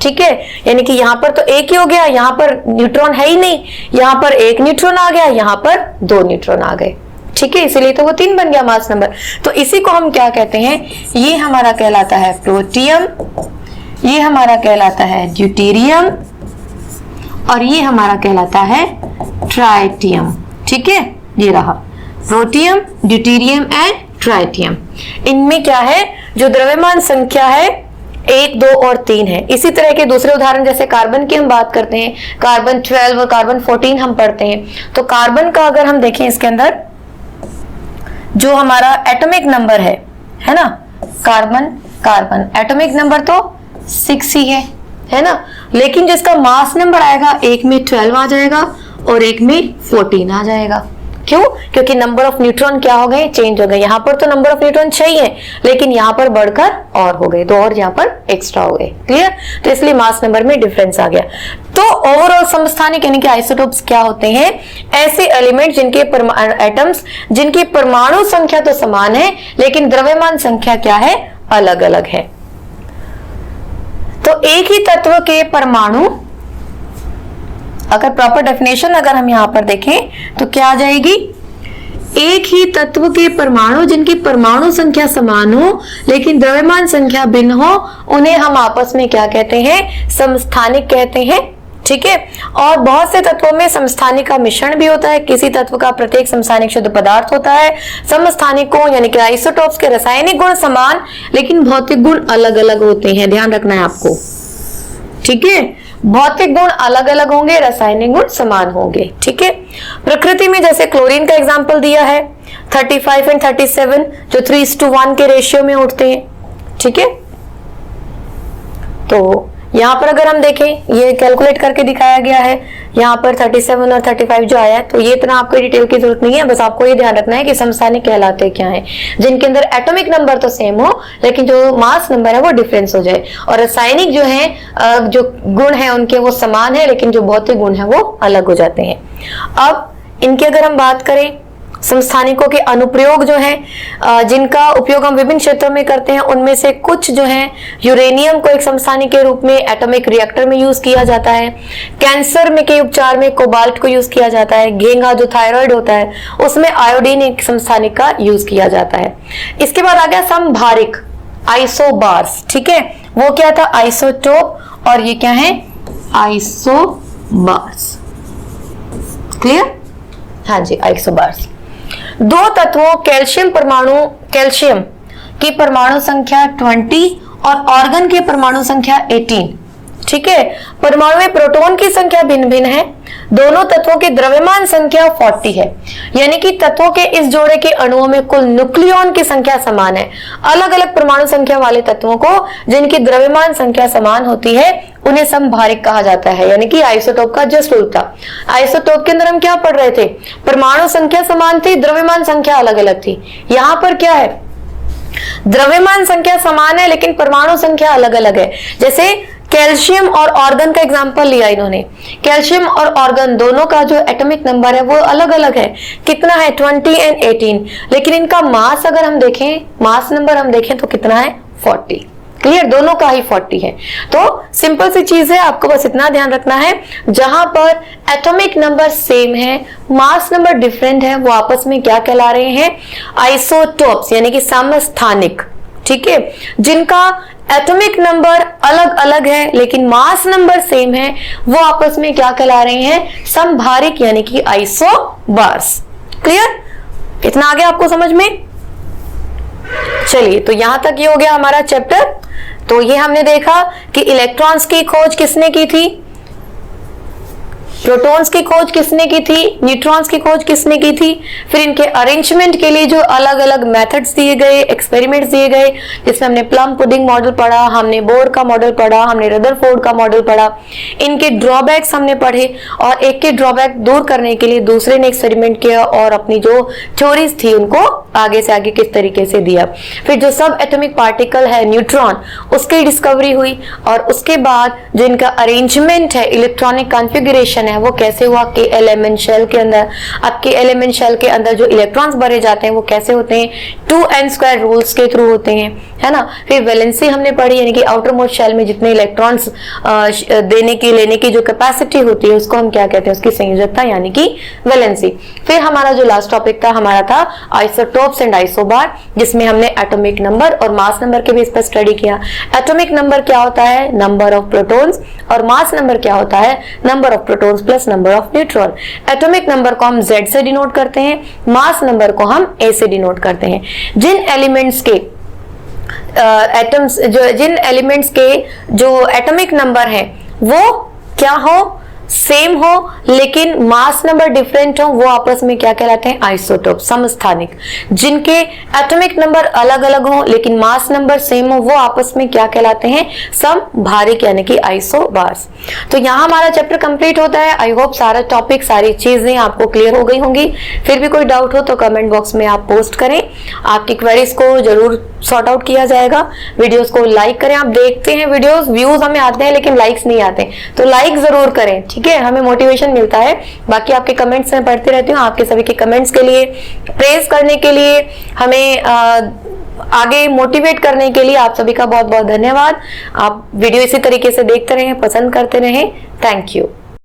ठीक है। यानी कि यहां पर तो 1 ही हो गया, यहां पर न्यूट्रॉन है ही नहीं, यहां पर 1 न्यूट्रॉन आ गया, यहां पर 2 न्यूट्रॉन आ गए, ठीक है, इसीलिए तो वो 3 बन गया मास नंबर। तो इसी को हम क्या कहते हैं, ये हमारा कहलाता है प्रोटियम, ये हमारा कहलाता है ड्यूटेरियम, और ये हमारा कहलाता है ट्राइटियम। ठीक है, ये रहा प्रोटियम, ड्यूटेरियम एंड ट्राइटियम। इनमें क्या है, जो द्रव्यमान संख्या है 1, 2 और 3 है। इसी तरह के दूसरे उदाहरण जैसे कार्बन की हम बात करते हैं, कार्बन 12 और कार्बन 14 हम पढ़ते हैं। तो कार्बन का अगर हम देखें, इसके अंदर जो हमारा एटॉमिक नंबर है ना, कार्बन एटॉमिक नंबर तो 6 ही है ना, लेकिन जिसका मास नंबर आएगा, एक में 12 आ जाएगा और एक में 14 आ जाएगा। क्यों? क्योंकि नंबर ऑफ न्यूट्रॉन क्या हो गए, चेंज हो गए। यहाँ पर तो नंबर ऑफ न्यूट्रॉन 6 ही है, लेकिन यहाँ पर बढ़कर और हो गए 2 और यहाँ पर एक्स्ट्रा हो गए। क्लियर? तो इसलिए मास नंबर में डिफरेंस आ गया। तो ओवरऑल समस्थानिक यानी कि आइसोटोप्स क्या होते हैं, ऐसे एलिमेंट जिनके एटम्स जिनकी परमाणु संख्या तो समान है लेकिन द्रव्यमान संख्या क्या है, अलग अलग है। तो एक ही तत्व के परमाणु, अगर प्रॉपर डेफिनेशन अगर हम यहां पर देखें तो क्या आ जाएगी, एक ही तत्व के परमाणु जिनकी परमाणु संख्या समान हो लेकिन द्रव्यमान संख्या भिन्न हो, उन्हें हम आपस में क्या कहते हैं, समस्थानिक कहते हैं। ठीक है, और बहुत से तत्वों में समस्थानिक का मिश्रण भी होता है। किसी तत्व का प्रत्येक समस्थानिक शुद्ध पदार्थ होता है। समस्थानिकों यानी कि आइसोटोप्स के रासायनिक गुण समान लेकिन भौतिक गुण अलग अलग होते हैं, ध्यान रखना है आपको। ठीक है, भौतिक गुण अलग अलग होंगे, रासायनिक गुण समान होंगे। ठीक है, प्रकृति में जैसे क्लोरीन का एग्जांपल दिया है 35 एंड 37 जो 3:1 के रेशियो में उठते हैं। ठीक है, तो यहां पर अगर हम देखें, ये कैलकुलेट करके दिखाया गया है, यहाँ पर 37 और 35 जो आया है, तो ये इतना आपको डिटेल की जरूरत नहीं है, बस आपको ये ध्यान रखना है कि समस्थानिक कहलाते क्या है, जिनके अंदर एटॉमिक नंबर तो सेम हो लेकिन जो मास नंबर है वो डिफरेंस हो जाए, और रासायनिक जो है जो गुण है उनके वो समान है लेकिन जो भौतिक गुण है वो अलग हो जाते हैं। अब इनकी अगर हम बात करें, समस्थानिकों के अनुप्रयोग जो है जिनका उपयोग हम विभिन्न क्षेत्रों में करते हैं, उनमें से कुछ जो है, यूरेनियम को एक समस्थानिक के रूप में एटॉमिक रिएक्टर में यूज किया जाता है। कैंसर में के उपचार में कोबाल्ट को यूज किया जाता है। घेंगा जो थायराइड होता है उसमें आयोडीन एक समस्थानिक का यूज किया जाता है। इसके बाद आ गया समभारिक, आइसोबार्स। ठीक है, वो क्या था, आइसोटोप, और ये क्या है, आइसोबार्स। क्लियर? हाँ जी, आइसोबार्स। दो तत्वों कैल्शियम की परमाणु संख्या 20 और ऑर्गन की परमाणु संख्या 18। ठीक है, परमाणु में प्रोटॉन की संख्या भिन्न भिन्न है। दोनों तत्वों की द्रव्यमान संख्या 40 है, यानी कि तत्वों के इस जोड़े के अणुओं में कुल न्यूक्लियॉन की संख्या समान है। अलग अलग परमाणु संख्या वाले तत्वों को जिनकी द्रव्यमान संख्या समान होती है उन्हें समभारिक कहा जाता है, यानी कि आइसोटोप का जस्ट उल्टा। आइसोटोप के अंदर हम क्या पढ़ रहे थे, परमाणु संख्या समान थी, द्रव्यमान संख्या अलग अलग थी। यहां पर क्या है, द्रव्यमान संख्या समान है लेकिन परमाणु संख्या अलग अलग है। जैसे कैल्शियम और ऑर्गन का एग्जांपल लिया इन्होंने, कैल्शियम और ऑर्गन दोनों का जो एटॉमिक नंबर है वो अलग अलग है। कितना है, 20 एंड 18, लेकिन इनका मास अगर हम देखें, मास नंबर हम देखें तो कितना है, 40। क्लियर, दोनों का ही 40 है। तो सिंपल सी चीज है, आपको बस इतना ध्यान रखना है, जहां पर एटॉमिक नंबर सेम है, मास नंबर डिफरेंट है, वो आपस में क्या कहला रहे हैं, आइसोटोप्स यानी कि समस्थानिक। ठीक है, जिनका एटॉमिक नंबर अलग अलग है लेकिन मास नंबर सेम है, वो आपस में क्या कहला रहे हैं, समभारिक यानी कि आइसोबार्स। क्लियर, इतना आ गया आपको समझ में? चलिए, तो यहां तक ये हो गया हमारा चैप्टर। तो ये हमने देखा कि इलेक्ट्रॉन्स की खोज किसने की थी, प्रोटॉन्स की खोज किसने की थी, न्यूट्रॉन्स की खोज किसने की थी, फिर इनके अरेंजमेंट के लिए जो अलग अलग मेथड्स दिए गए, एक्सपेरिमेंट्स दिए गए, जिसमें हमने प्लम पुडिंग मॉडल पढ़ा, हमने बोर का मॉडल पढ़ा, हमने रदरफोर्ड का मॉडल पढ़ा, इनके ड्रॉबैक्स हमने पढ़े, और एक के ड्रॉबैक दूर करने के लिए दूसरे ने एक्सपेरिमेंट किया और अपनी जो थ्योरीज थी उनको आगे से आगे किस तरीके से दिया। फिर जो सब एटॉमिक पार्टिकल है न्यूट्रॉन, उसकी डिस्कवरी हुई, और उसके बाद जो इनका अरेंजमेंट है, इलेक्ट्रॉनिक कॉन्फ़िगरेशन है वो कैसे हुआ, के एलिमेंट शेल के अंदर। अब के एलिमेंट शेल के अंदर जो इलेक्ट्रॉन्स भरे जाते हैं वो कैसे होते हैं, 2n² रूल्स के थ्रू होते हैं, है ना। फिर वैलेंसी हमने पढ़ी, यानी कि आउटर मोस्ट शेल में जितने इलेक्ट्रॉन्स देने की लेने की जो कैपेसिटी होती है उसको हम क्या कहते हैं, उसकी संयोजकता यानी कि वैलेंसी। फिर हमारा जो लास्ट टॉपिक था हमारा था आइसोटोप्स एंड आइसोबार, जिसमें हमने एटॉमिक नंबर और मास नंबर के बेस पर स्टडी किया। एटॉमिक नंबर क्या होता है, नंबर ऑफ प्रोटॉन्स, और मास नंबर क्या होता है, number of protons plus number of neutron. Atomic number को हम Z से डिनोट करते हैं, मास नंबर को हम A से डिनोट करते हैं। जिन एलिमेंट्स के एटम्स जिन एलिमेंट्स के जो एटॉमिक नंबर है वो क्या हो, सेम हो, लेकिन मास नंबर डिफरेंट हो, वो आपस में क्या कहलाते हैं, आइसोटोप, समस्थानिक। जिनके एटॉमिक नंबर अलग अलग हो लेकिन मास नंबर सेम हो, वो आपस में क्या कहलाते हैं, समभारिक यानी कि आइसोबार्स। तो यहाँ हमारा चैप्टर कंप्लीट होता है। आई होप सारा टॉपिक, सारी चीजें आपको क्लियर हो गई होंगी। फिर भी कोई डाउट हो तो कमेंट बॉक्स में आप पोस्ट करें, आपकी क्वेरीज को जरूर सॉर्ट आउट किया जाएगा। वीडियोस को लाइक करें, आप देखते हैं वीडियोस, व्यूज हमें आते हैं लेकिन लाइक्स नहीं आते, तो लाइक जरूर करें, ठीक है, हमें मोटिवेशन मिलता है। बाकी आपके कमेंट्स मैं पढ़ती रहती हूँ, आपके सभी के कमेंट्स के लिए, प्रेज करने के लिए, हमें आगे मोटिवेट करने के लिए आप सभी का बहुत बहुत धन्यवाद। आप वीडियो इसी तरीके से देखते रहें, पसंद करते रहें। Thank you.